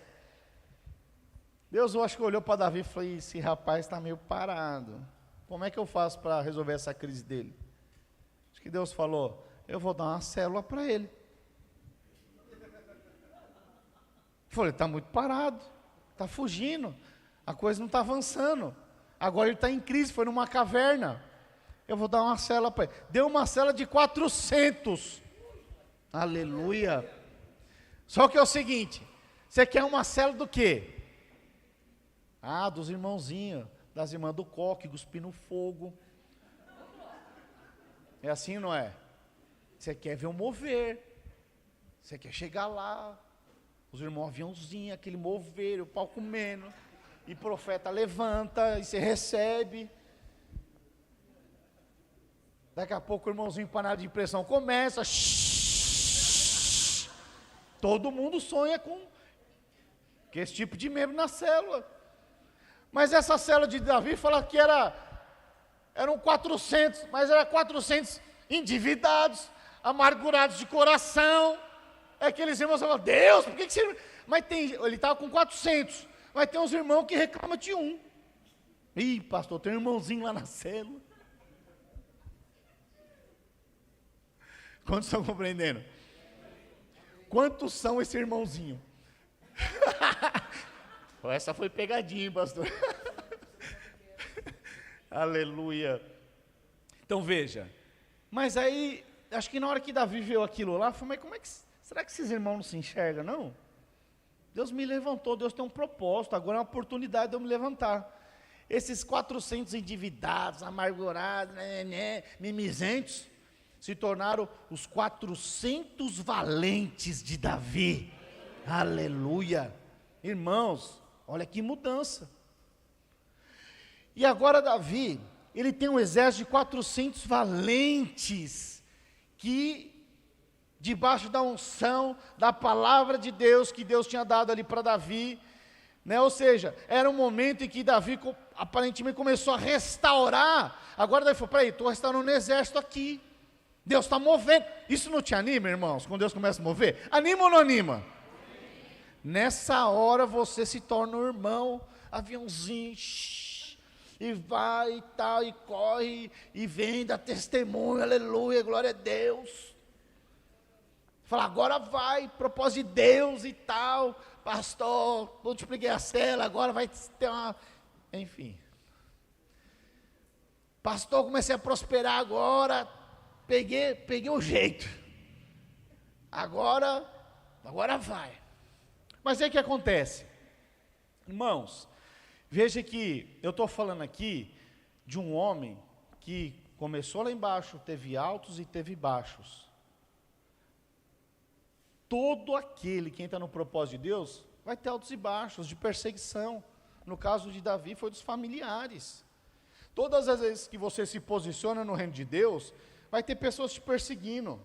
Speaker 1: Deus, eu acho que olhou para Davi e falou, esse rapaz está meio parado. Como é que eu faço para resolver essa crise dele? Acho que Deus falou, eu vou dar uma célula para ele. Eu falei, está muito parado, está fugindo, a coisa não está avançando. Agora ele está em crise, foi numa caverna. Eu vou dar uma célula para ele. Deu uma célula de 400. Aleluia. Só que é o seguinte, você quer uma célula do quê? Ah, dos irmãozinhos, das irmãs do coque, cuspindo fogo. É assim, não é? Você quer ver o mover. Você quer chegar lá. Os irmãos aviãozinhos, aquele mover, o pau comendo. E profeta levanta, e você recebe. Daqui a pouco o irmãozinho empanado de pressão começa. Todo mundo sonha com esse tipo de membro na célula. Mas essa célula de Davi fala que eram 400, mas eram 400 endividados, amargurados de coração. É aqueles irmãos falam, Deus, por que você... Mas ele estava com 400, mas tem uns irmãos que reclamam de um. Ih, pastor, tem um irmãozinho lá na célula. Quantos estão compreendendo? Quantos são esse irmãozinho? Essa foi pegadinha, pastor. Aleluia. Então veja, mas aí, acho que na hora que Davi viu aquilo lá, falou, mas será que esses irmãos não se enxergam, não? Deus me levantou, Deus tem um propósito, agora é uma oportunidade de eu me levantar. Esses 400 endividados, amargurados, mimizentos, se tornaram os 400 valentes de Davi. Aleluia. Irmãos, olha que mudança. E agora Davi, ele tem um exército de 400 valentes, que debaixo da unção, da palavra de Deus, que Deus tinha dado ali para Davi, né? Ou seja, era um momento em que Davi aparentemente começou a restaurar. Agora Davi falou, peraí, estou restaurando um exército aqui, Deus está movendo. Isso não te anima, irmãos, quando Deus começa a mover? Anima ou não anima? Nessa hora você se torna um irmão, aviãozinho, e vai e tal, e corre, e vem, dá testemunho, aleluia, glória a Deus. Fala, agora vai, propósito de Deus e tal, pastor, multipliquei a cela, agora vai ter uma... Enfim. Pastor, comecei a prosperar agora, peguei o jeito. Agora vai. Mas aí o que acontece? Irmãos, veja que eu estou falando aqui de um homem que começou lá embaixo, teve altos e teve baixos. Todo aquele que entra no propósito de Deus vai ter altos e baixos, de perseguição. No caso de Davi foi dos familiares. Todas as vezes que você se posiciona no reino de Deus, vai ter pessoas te perseguindo.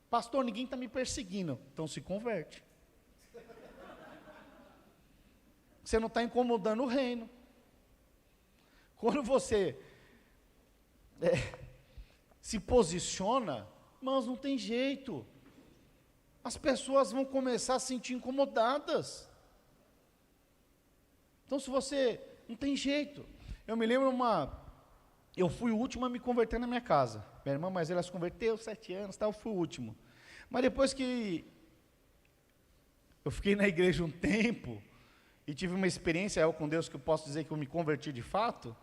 Speaker 1: Pastor, ninguém está me perseguindo. Então se converte. Você não está incomodando o reino. Quando você se posiciona, irmãos, não tem jeito. As pessoas vão começar a se sentir incomodadas. Então se você, não tem jeito. Eu me lembro eu fui o último a me converter na minha casa. Minha irmã mais velha se converteu, 7 anos, eu fui o último. Mas depois que eu fiquei na igreja um tempo, e tive uma experiência com Deus que eu posso dizer que eu me converti de fato,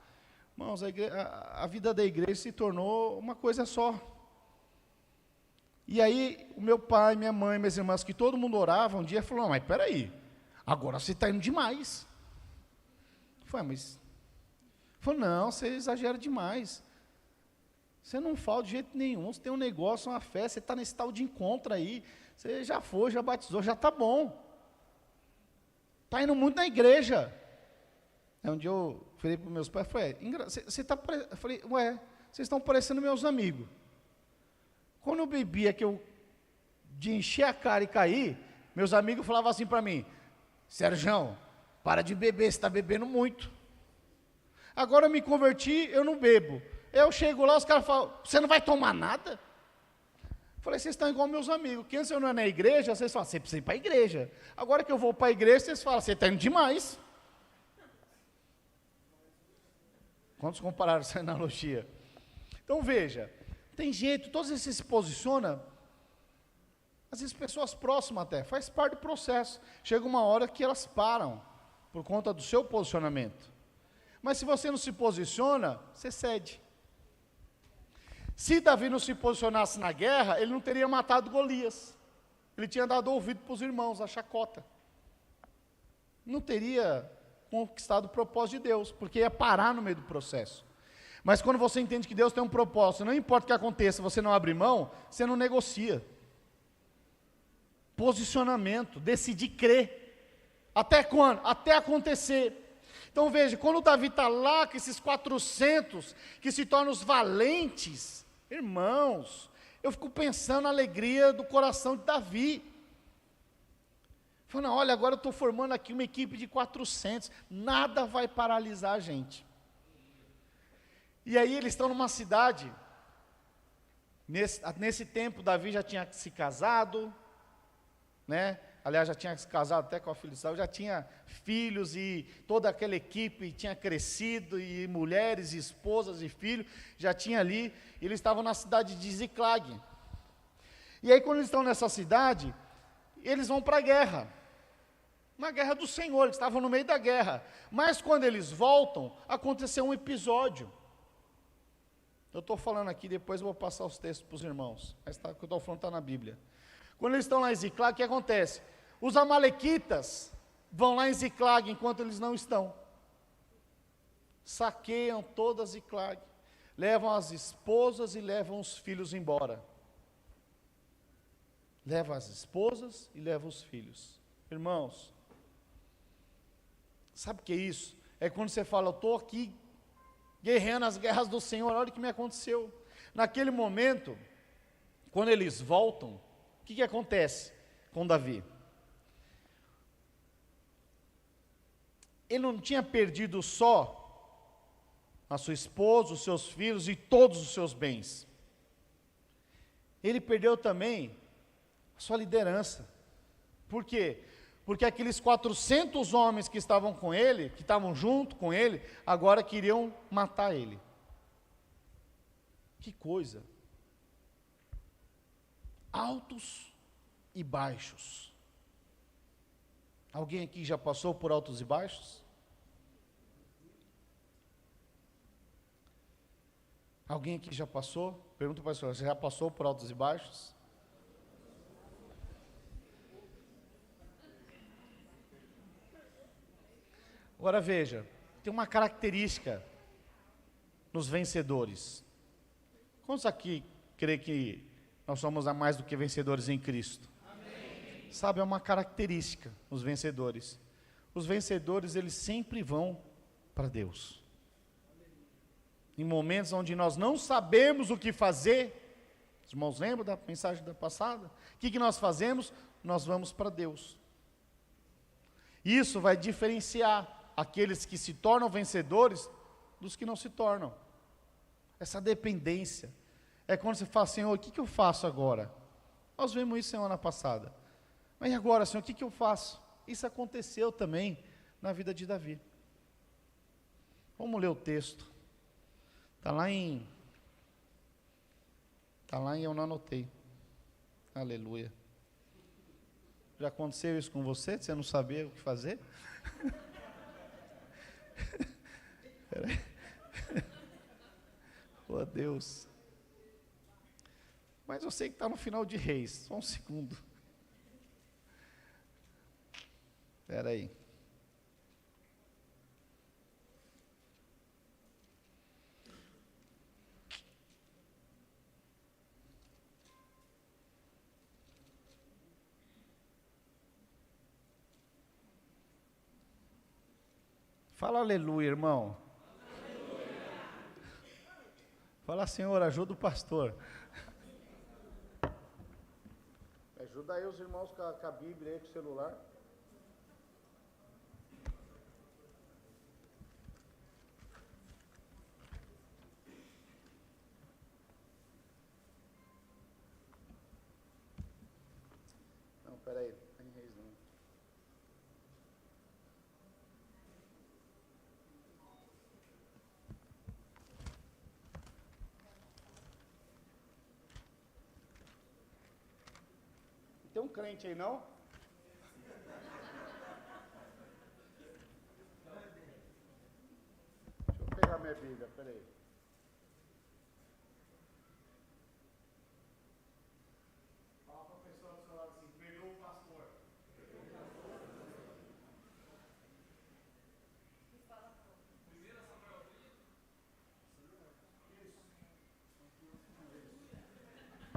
Speaker 1: irmãos, a vida da igreja se tornou uma coisa só. E aí, o meu pai, minha mãe, minhas irmãs, que todo mundo orava, um dia falou, mas peraí, agora você está indo demais. Eu falei, mas... Falou, não, você exagera demais. Você não fala de jeito nenhum, você tem um negócio, uma fé, você está nesse tal de encontro aí, você já foi, já batizou, já está bom. Está indo muito na igreja. Aí um dia eu falei para os meus pais, falei, você está eu falei, ué, vocês estão parecendo meus amigos. Quando eu bebia, que eu de encher a cara e cair, meus amigos falavam assim para mim, Serjão, para de beber, você está bebendo muito. Agora eu me converti, eu não bebo. Eu chego lá, os caras falam, você não vai tomar nada? Eu falei, vocês estão igual meus amigos, que antes eu não ia na igreja, vocês falam, você precisa ir para a igreja. Agora que eu vou para a igreja, vocês falam, você está indo demais. Quantos compararam essa analogia? Então veja, tem jeito, todos esses se posicionam, às vezes pessoas próximas até, faz parte do processo. Chega uma hora que elas param, por conta do seu posicionamento. Mas se você não se posiciona, você cede. Se Davi não se posicionasse na guerra, ele não teria matado Golias. Ele tinha dado ouvido para os irmãos, a chacota. Não teria conquistado o propósito de Deus, porque ia parar no meio do processo. Mas quando você entende que Deus tem um propósito, não importa o que aconteça, você não abre mão, você não negocia. Posicionamento, decidir crer. Até quando? Até acontecer. Então veja, quando Davi está lá com esses 400, que se tornam os valentes, irmãos, eu fico pensando na alegria do coração de Davi. Falando, olha, agora eu estou formando aqui uma equipe de 400, nada vai paralisar a gente. E aí eles estão numa cidade, nesse tempo Davi já tinha se casado, né? Aliás, já tinha se casado até com a filha de Saul, já tinha filhos e toda aquela equipe tinha crescido, e mulheres, e esposas e filhos, já tinha ali, e eles estavam na cidade de Ziclag. E aí quando eles estão nessa cidade, eles vão para a guerra, uma guerra do Senhor, eles estavam no meio da guerra, mas quando eles voltam, aconteceu um episódio. Eu estou falando aqui, depois eu vou passar os textos para os irmãos, mas o que eu estou falando está na Bíblia. Quando eles estão lá em Ziclag, o que acontece? Os amalequitas vão lá em Ziclag enquanto eles não estão. Saqueiam toda Ziclag, levam as esposas e levam os filhos embora. Levam as esposas e levam os filhos. Irmãos, sabe o que é isso? É quando você fala, eu estou aqui guerreando as guerras do Senhor, olha o que me aconteceu. Naquele momento, quando eles voltam, o que acontece com Davi? Ele não tinha perdido só a sua esposa, os seus filhos e todos os seus bens. Ele perdeu também a sua liderança. Por quê? Porque aqueles 400 homens que estavam com ele, que estavam junto com ele, agora queriam matar ele. Que coisa! Altos e baixos. Alguém aqui já passou por altos e baixos? Alguém aqui já passou? Pergunta para a senhora, você já passou por altos e baixos? Agora veja, tem uma característica nos vencedores. Quantos aqui creem que nós somos mais do que vencedores em Cristo? Amém. Sabe, é uma característica nos vencedores. Os vencedores, eles sempre vão para Deus. Em momentos onde nós não sabemos o que fazer, os irmãos lembram da mensagem da passada? O que nós fazemos? Nós vamos para Deus. Isso vai diferenciar aqueles que se tornam vencedores dos que não se tornam. Essa dependência. É quando você fala, Senhor, o que eu faço agora? Nós vimos isso semana passada. Mas e agora, Senhor, o que eu faço? Isso aconteceu também na vida de Davi. Vamos ler o texto. Está lá em, eu não anotei. Aleluia. Já aconteceu isso com você? Você não sabia o que fazer? Oh, Deus. Mas eu sei que está no final de Reis, só um segundo. Espera aí. Fala aleluia, irmão. Aleluia. Fala, Senhor, ajuda o pastor. Ajuda aí os irmãos com a Bíblia aí, com o celular. Não, peraí, tem Reis não. Tem um crente aí, não? Deixa eu pegar minha Bíblia, peraí. Fala para a pessoa do seu lado assim, perdoa o pastor.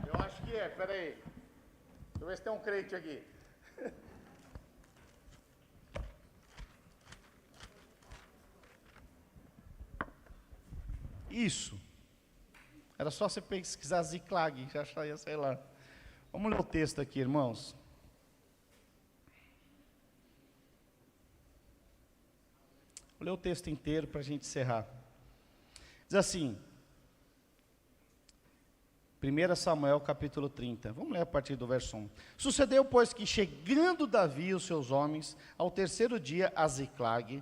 Speaker 1: Eu acho que é, peraí. Deixa eu ver se tem um crente aqui. Isso. Era só você pesquisar Ziklag, já acharia, sei lá. Vamos ler o texto aqui, irmãos. Vou ler o texto inteiro para a gente encerrar. Diz assim, 1 Samuel capítulo 30, vamos ler a partir do verso 1. Sucedeu, pois, que chegando Davi e os seus homens, ao terceiro dia a Ziklag,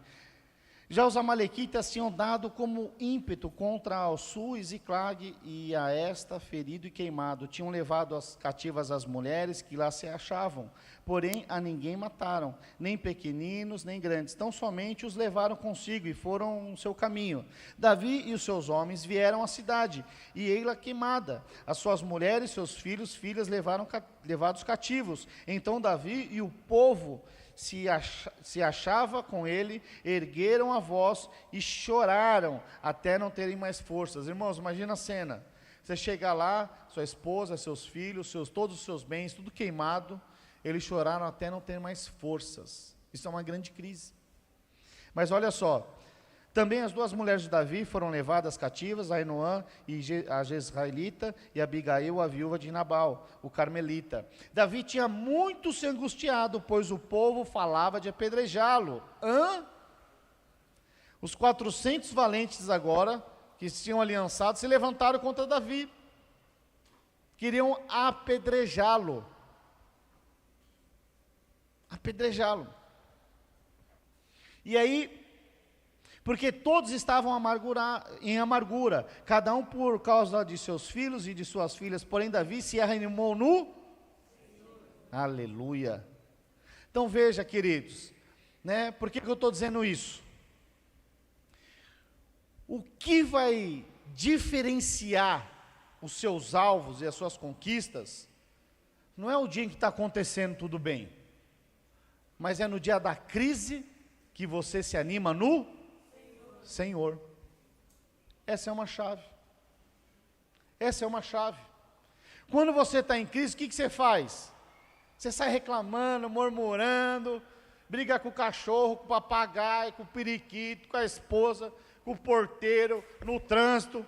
Speaker 1: já os amalequitas tinham dado como ímpeto contra Alsu e Ziklag, e a esta ferido e queimado. Tinham levado as cativas as mulheres que lá se achavam, porém a ninguém mataram, nem pequeninos, nem grandes, tão somente os levaram consigo e foram no seu caminho. Davi e os seus homens vieram à cidade, e ei-la queimada. As suas mulheres, seus filhos, filhas levados cativos. Então Davi e o povo se achava com ele, ergueram a voz e choraram até não terem mais forças. Irmãos, imagina a cena, você chega lá, sua esposa, seus filhos, todos os seus bens, tudo queimado, eles choraram até não ter mais forças. Isso é uma grande crise. Mas olha só, também as duas mulheres de Davi foram levadas cativas, Ainoã, a Jezraelita, e Abigail, a viúva de Nabal, o Carmelita. Davi tinha muito se angustiado, pois o povo falava de apedrejá-lo. Os 400 valentes agora, que se tinham aliançado, se levantaram contra Davi. Queriam apedrejá-lo. Apedrejá-lo. E aí, porque todos estavam em amargura, cada um por causa de seus filhos e de suas filhas, porém Davi se reanimou no Senhor. Aleluia. Então veja, queridos, né, por que eu estou dizendo isso? O que vai diferenciar os seus alvos e as suas conquistas, não é o dia em que está acontecendo tudo bem, mas é no dia da crise que você se anima no Senhor. Essa é uma chave. Essa é uma chave. Quando você está em crise, o que você faz? Você sai reclamando, murmurando, briga com o cachorro, com o papagaio, com o periquito, com a esposa, com o porteiro, no trânsito.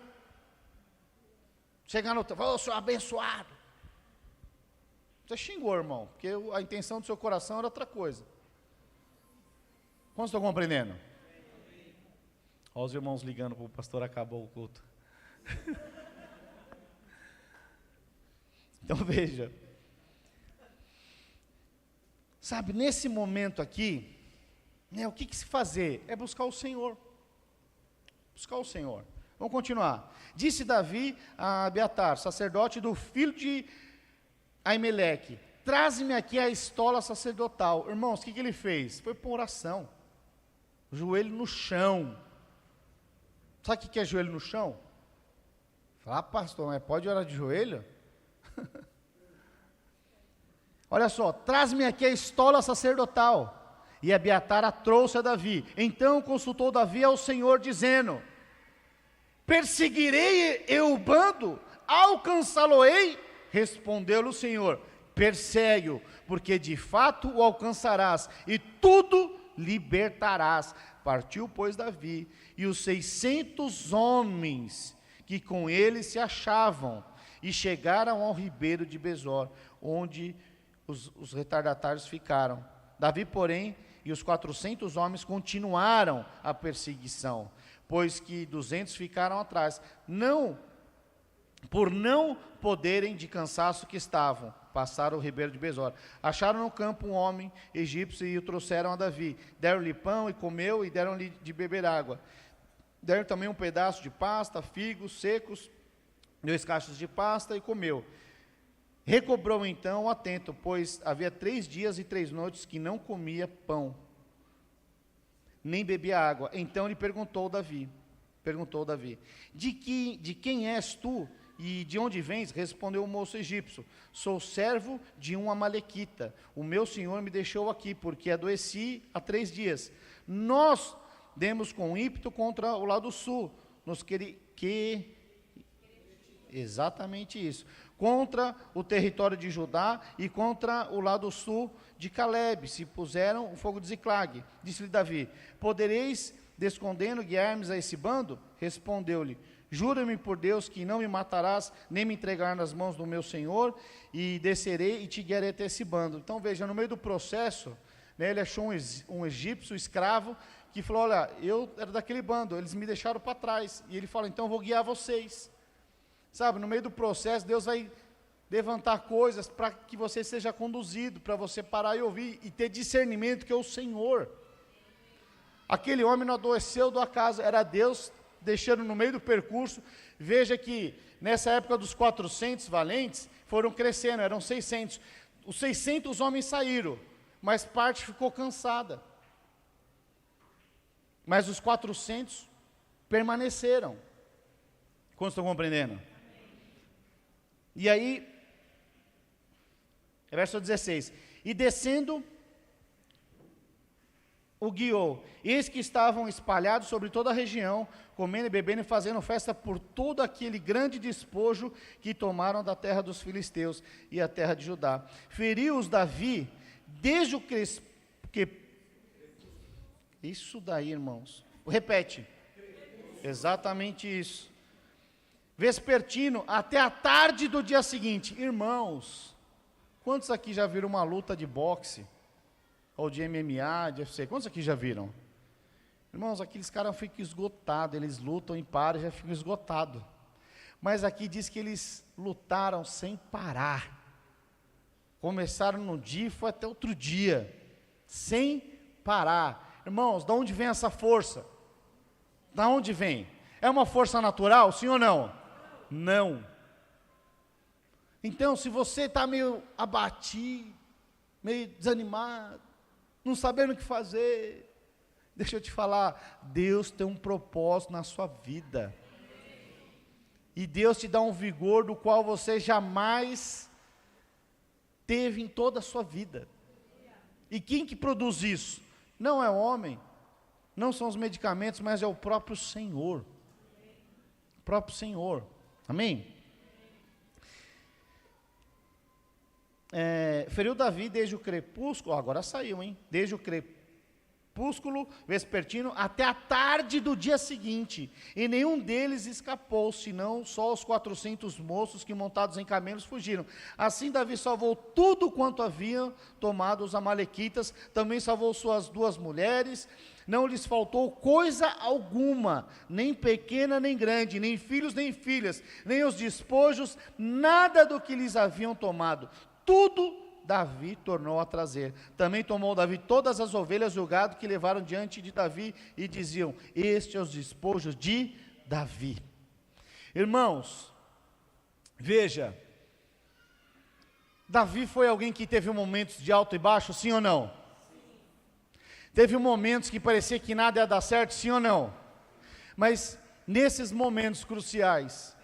Speaker 1: Chegar no trânsito, ô, senhor abençoado. Você xingou, irmão, porque a intenção do seu coração era outra coisa. Quantos estão compreendendo? Olha os irmãos ligando para o pastor, acabou o culto. Então veja, sabe, nesse momento aqui, né, o que se fazer? É buscar o Senhor. Buscar o Senhor. Vamos continuar. Disse Davi a Abiatar, sacerdote do filho de Aimeleque: traze-me aqui a estola sacerdotal. Irmãos, o que ele fez? Foi por oração. joelho no chão. Sabe o que é joelho no chão? Fala, pastor, mas pode orar de joelho? Olha só, traz-me aqui a estola sacerdotal. E Abiatar a trouxe a Davi. Então consultou Davi ao Senhor, dizendo: perseguirei eu o bando? Alcançá-lo-ei? Respondeu-lhe o Senhor: persegue-o, porque de fato o alcançarás, e tudo libertarás. Partiu, pois, Davi, e os 600 homens que com ele se achavam, e chegaram ao ribeiro de Besor, onde os retardatários ficaram. Davi, porém, e os 400 homens continuaram a perseguição, pois que 200 ficaram atrás, por não poderem de cansaço que estavam, passaram o ribeiro de Besor. Acharam no campo um homem egípcio e o trouxeram a Davi. Deram-lhe pão e comeu, e deram-lhe de beber água. Deram também um pedaço de pasta, figos secos, 2 cachos de pasta, e comeu. Recobrou então atento, pois havia 3 dias e 3 noites que não comia pão, nem bebia água. Então lhe perguntou Davi, de quem és tu e de onde vens? Respondeu o moço egípcio: sou servo de um amalequita, o meu senhor me deixou aqui, porque adoeci há 3 dias. Nós demos com ímpeto contra o lado sul, exatamente isso, contra o território de Judá e contra o lado sul de Calebe, se puseram o fogo de Ziclag. Disse-lhe Davi: podereis, descondendo, guiar-me a esse bando? Respondeu-lhe: jura-me por Deus que não me matarás, nem me entregar nas mãos do meu senhor, e descerei e te guiarei até esse bando. Então veja, no meio do processo, né, ele achou um egípcio escravo, que falou: olha, eu era daquele bando, eles me deixaram para trás, e ele fala: então eu vou guiar vocês. Sabe, no meio do processo, Deus vai levantar coisas para que você seja conduzido, para você parar e ouvir, e ter discernimento que é o Senhor. Aquele homem não adoeceu do acaso, era Deus deixando no meio do percurso. Veja que nessa época dos 400 valentes, foram crescendo, eram 600. Os 600 homens saíram, mas parte ficou cansada. Mas os 400 permaneceram. Quantos estão compreendendo? E aí, verso 16: e descendo, o guiou. Eis que estavam espalhados sobre toda a região, comendo e bebendo e fazendo festa por todo aquele grande despojo que tomaram da terra dos filisteus e a terra de Judá. Feriu-os Davi desde o Isso daí, irmãos. Repete. Exatamente isso. Vespertino, até a tarde do dia seguinte. Irmãos, quantos aqui já viram uma luta de boxe? Ou de MMA, de UFC? Quantos aqui já viram? Irmãos, aqueles caras ficam esgotados, eles lutam em pares, já ficam esgotados. Mas aqui diz que eles lutaram sem parar. Começaram num dia e foi até outro dia, sem parar. Irmãos, de onde vem essa força? Da onde vem? É uma força natural, sim ou não? Não. Então, se você está meio abatido, meio desanimado, não sabendo o que fazer, deixa eu te falar, Deus tem um propósito na sua vida. E Deus te dá um vigor do qual você jamais teve em toda a sua vida. E quem que produz isso? Não é o homem, não são os medicamentos, mas é o próprio Senhor. O próprio Senhor. Amém? Feriu Davi desde o crepúsculo, agora saiu, hein? Desde o crepúsculo vespertino até a tarde do dia seguinte, e nenhum deles escapou, senão só os 400 moços que montados em camelos fugiram. Assim Davi salvou tudo quanto haviam tomado os amalequitas, também salvou suas 2 mulheres, não lhes faltou coisa alguma, nem pequena nem grande, nem filhos nem filhas, nem os despojos, nada do que lhes haviam tomado. Tudo Davi tornou a trazer. Também tomou Davi todas as ovelhas e o gado que levaram diante de Davi, e diziam: estes são os despojos de Davi. Irmãos, veja, Davi foi alguém que teve momentos de alto e baixo, sim ou não? Teve momentos que parecia que nada ia dar certo, sim ou não? Mas nesses momentos cruciais,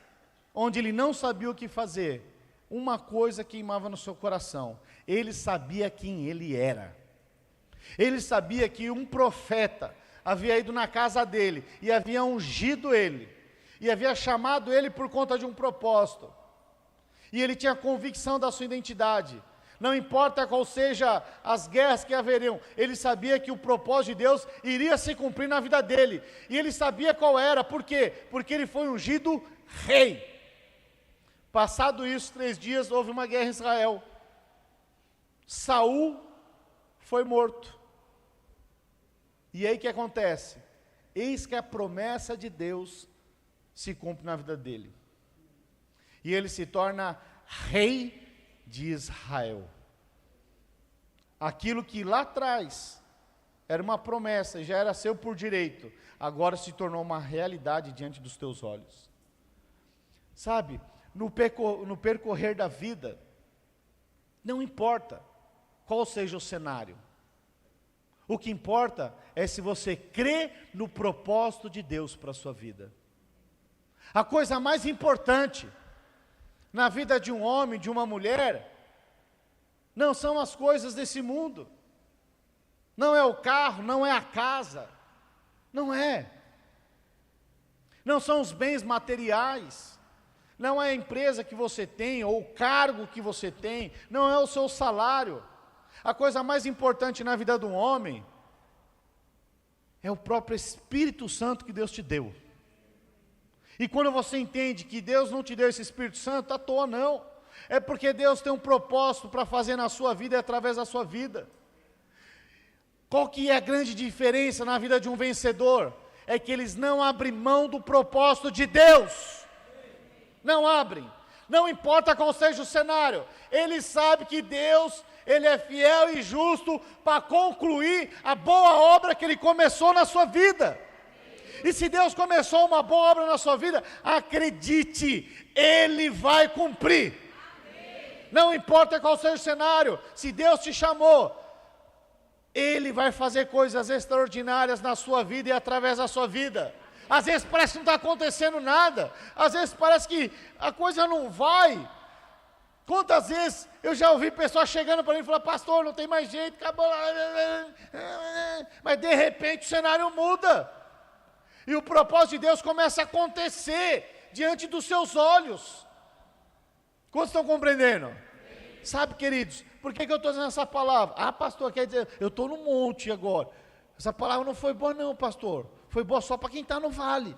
Speaker 1: onde ele não sabia o que fazer, uma coisa queimava no seu coração: ele sabia quem ele era. Ele sabia que um profeta havia ido na casa dele, e havia ungido ele, e havia chamado ele por conta de um propósito, e ele tinha convicção da sua identidade. Não importa qual seja as guerras que haveriam, ele sabia que o propósito de Deus iria se cumprir na vida dele, e ele sabia qual era. Por quê? Porque ele foi ungido rei. Passado isso, 3 dias, houve uma guerra em Israel. Saul foi morto. E aí o que acontece? Eis que a promessa de Deus se cumpre na vida dele, e ele se torna rei de Israel. Aquilo que lá atrás era uma promessa, já era seu por direito, agora se tornou uma realidade diante dos teus olhos. Sabe, no percorrer da vida, não importa qual seja o cenário, o que importa é se você crê no propósito de Deus para a sua vida. A coisa mais importante na vida de um homem, de uma mulher, não são as coisas desse mundo, não é o carro, não é a casa, não são os bens materiais, não é a empresa que você tem, ou o cargo que você tem, não é o seu salário. A coisa mais importante na vida de um homem é o próprio Espírito Santo que Deus te deu. E quando você entende que Deus não te deu esse Espírito Santo, à toa não. É porque Deus tem um propósito para fazer na sua vida e através da sua vida. Qual que é a grande diferença na vida de um vencedor? É que eles não abrem mão do propósito de Deus. Não abrem. Não importa qual seja o cenário. Ele sabe que Deus, Ele é fiel e justo para concluir a boa obra que Ele começou na sua vida. E se Deus começou uma boa obra na sua vida, acredite, Ele vai cumprir. Não importa qual seja o cenário, se Deus te chamou, Ele vai fazer coisas extraordinárias na sua vida e através da sua vida. Às vezes parece que não está acontecendo nada, às vezes parece que a coisa não vai. Quantas vezes eu já ouvi pessoas chegando para mim e falar: pastor, não tem mais jeito, acabou. Mas de repente o cenário muda, e o propósito de Deus começa a acontecer diante dos seus olhos. Quantos estão compreendendo? Sabe, queridos, por que eu estou dizendo essa palavra? Ah, pastor, quer dizer, eu estou no monte agora. Essa palavra não foi boa não, pastor. Foi boa só para quem está no vale.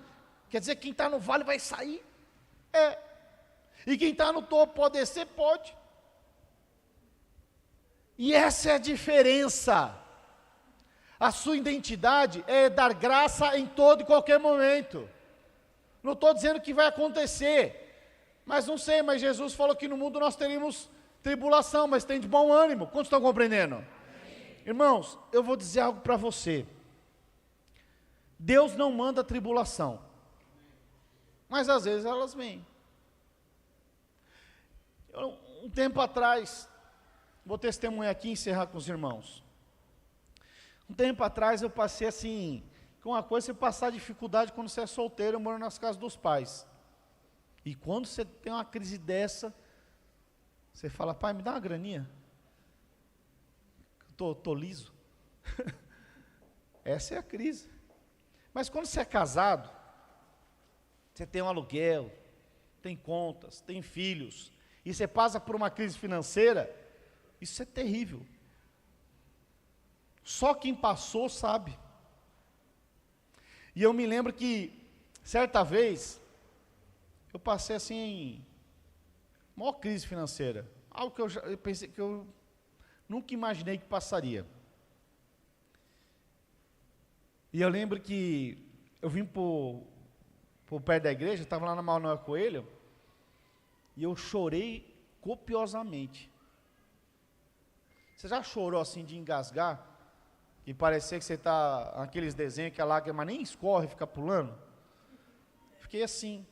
Speaker 1: Quer dizer que quem está no vale vai sair? E quem está no topo pode descer? Pode. E essa é a diferença. A sua identidade é dar graça em todo e qualquer momento. Não estou dizendo que vai acontecer. Mas não sei, mas Jesus falou que no mundo nós teríamos tribulação, mas tem de bom ânimo. Quantos estão compreendendo? Irmãos, eu vou dizer algo para você. Deus não manda tribulação, mas às vezes elas vêm. Um tempo atrás, vou testemunhar aqui e encerrar com os irmãos. Um tempo atrás eu passei assim, com uma coisa, você passar dificuldade quando você é solteiro, eu moro nas casas dos pais. E quando você tem uma crise dessa, você fala: pai, me dá uma graninha. Tô liso. Essa é a crise. Mas quando você é casado, você tem um aluguel, tem contas, tem filhos, e você passa por uma crise financeira, isso é terrível. Só quem passou sabe. E eu me lembro que, certa vez, eu passei assim, maior crise financeira, algo que eu pensei que eu nunca imaginei que passaria. E eu lembro que eu vim por perto da igreja, estava lá na Manuel Coelho, e eu chorei copiosamente. Você já chorou assim de engasgar? E parecer que você está naqueles desenhos que a lágrima nem escorre, fica pulando? Fiquei assim.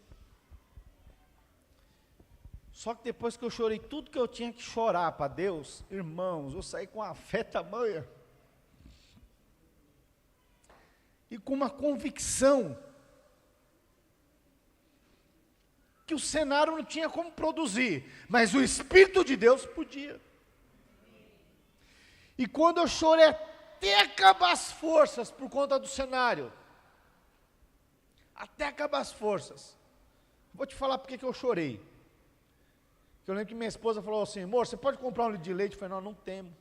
Speaker 1: Só que depois que eu chorei tudo que eu tinha que chorar para Deus, irmãos, eu saí com uma fé tamanha. e com uma convicção que o cenário não tinha como produzir, mas o Espírito de Deus podia. E quando eu chorei até acabar as forças por conta do cenário, até acabar as forças, vou te falar porque que eu chorei. Eu lembro que minha esposa falou assim: amor, você pode comprar um litro de leite? Eu falei: não temos.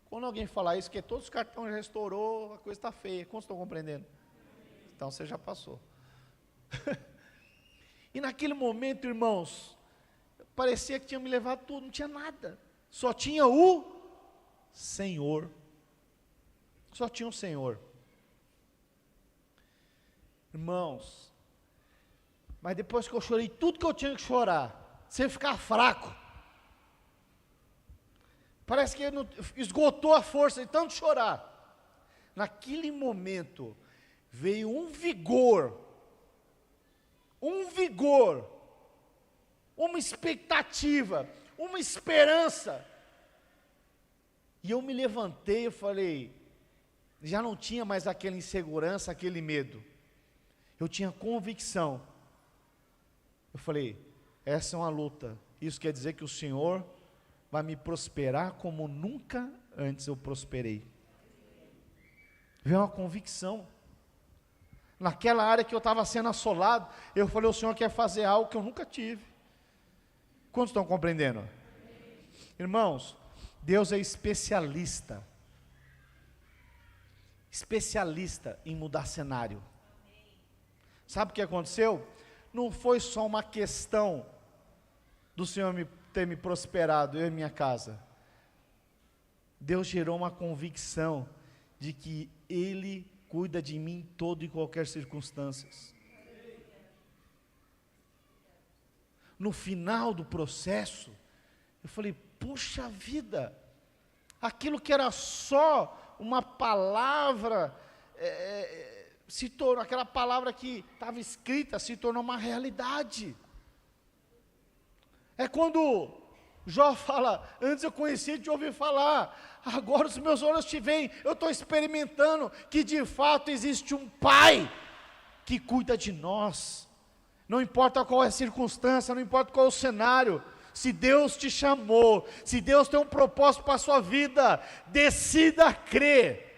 Speaker 1: Quando alguém falar isso, que todos os cartões já estourou, a coisa está feia. Como vocês estão compreendendo? Então você já passou. E naquele momento, irmãos, parecia que tinha me levado tudo, não tinha nada. Só tinha o Senhor. Só tinha o Senhor. Irmãos, mas depois que eu chorei tudo que eu tinha que chorar, sem ficar fraco, parece que esgotou a força de tanto chorar. Naquele momento, veio um vigor, uma expectativa, uma esperança. E eu me levantei, eu falei, já não tinha mais aquela insegurança, aquele medo. Eu tinha convicção. Eu falei, essa é uma luta. Isso quer dizer que o Senhor vai me prosperar como nunca antes eu prosperei. Veio uma convicção. Naquela área que eu estava sendo assolado, eu falei, o Senhor quer fazer algo que eu nunca tive. Quantos estão compreendendo? Irmãos, Deus é especialista em mudar cenário. Sabe o que aconteceu? Não foi só uma questão do Senhor ter me prosperado, eu e minha casa. Deus gerou uma convicção de que Ele cuida de mim em toda e qualquer circunstância. No final do processo, eu falei, puxa vida, aquilo que era só uma palavra, se tornou, aquela palavra que estava escrita, se tornou uma realidade. É quando Jó fala, antes eu conhecia de ouvir falar, agora os meus olhos te veem, eu estou experimentando que de fato existe um Pai que cuida de nós. Não importa qual é a circunstância, não importa qual é o cenário, se Deus te chamou, se Deus tem um propósito para a sua vida, decida crer,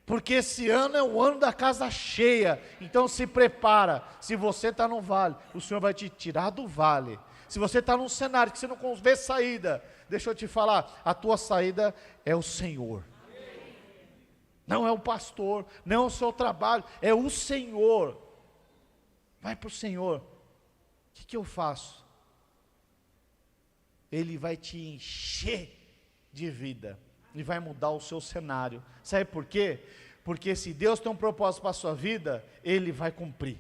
Speaker 1: porque esse ano é o ano da casa cheia, então se prepara. Se você está no vale, o Senhor vai te tirar do vale. Se você está num cenário que você não vê saída, deixa eu te falar, a tua saída é o Senhor. Não é o pastor, não é o seu trabalho, é o Senhor. Vai para o Senhor. O que eu faço? Ele vai te encher de vida e vai mudar o seu cenário. Sabe por quê? Porque se Deus tem um propósito para a sua vida, Ele vai cumprir.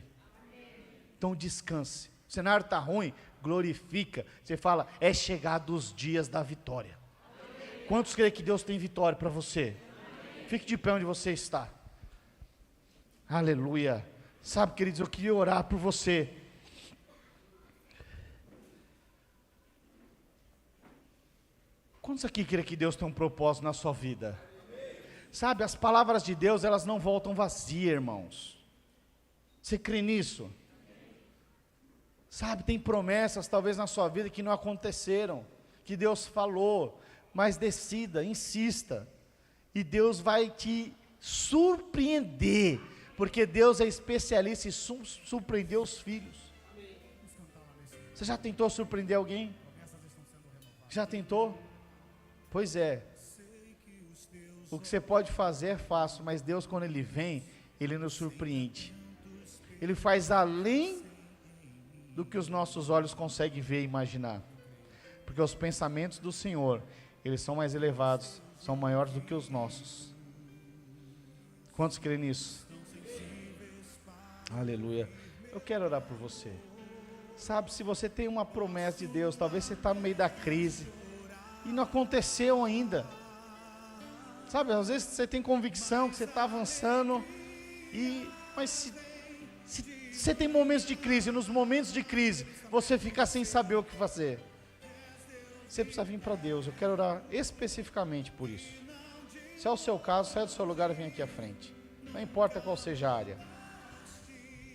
Speaker 1: Então descanse. O cenário está ruim, glorifica. Você fala, é chegado os dias da vitória. Quantos creem que Deus tem vitória para você? Fique de pé onde você está. Aleluia. Sabe, queridos, eu queria orar por você. Quantos aqui creem que Deus tem um propósito na sua vida? Sabe, as palavras de Deus, elas não voltam vazias, irmãos. Você crê nisso? Sabe, tem promessas talvez na sua vida que não aconteceram, que Deus falou, mas decida, insista, e Deus vai te surpreender, porque Deus é especialista em surpreender os filhos. Você já tentou surpreender alguém? Já tentou? Pois é. O que você pode fazer é fácil, mas Deus, quando Ele vem, Ele nos surpreende. Ele faz além do que os nossos olhos conseguem ver e imaginar. Porque os pensamentos do Senhor, eles são mais elevados, são maiores do que os nossos. Quantos creem nisso? Aleluia. Eu quero orar por você. Sabe, se você tem uma promessa de Deus, talvez você está no meio da crise e não aconteceu ainda. Sabe, às vezes você tem convicção que você está avançando, mas se você tem momentos de crise, nos momentos de crise, você fica sem saber o que fazer. Você precisa vir para Deus. Eu quero orar especificamente por isso. Se é o seu caso, sai do seu lugar e vem aqui à frente. não importa qual seja a área.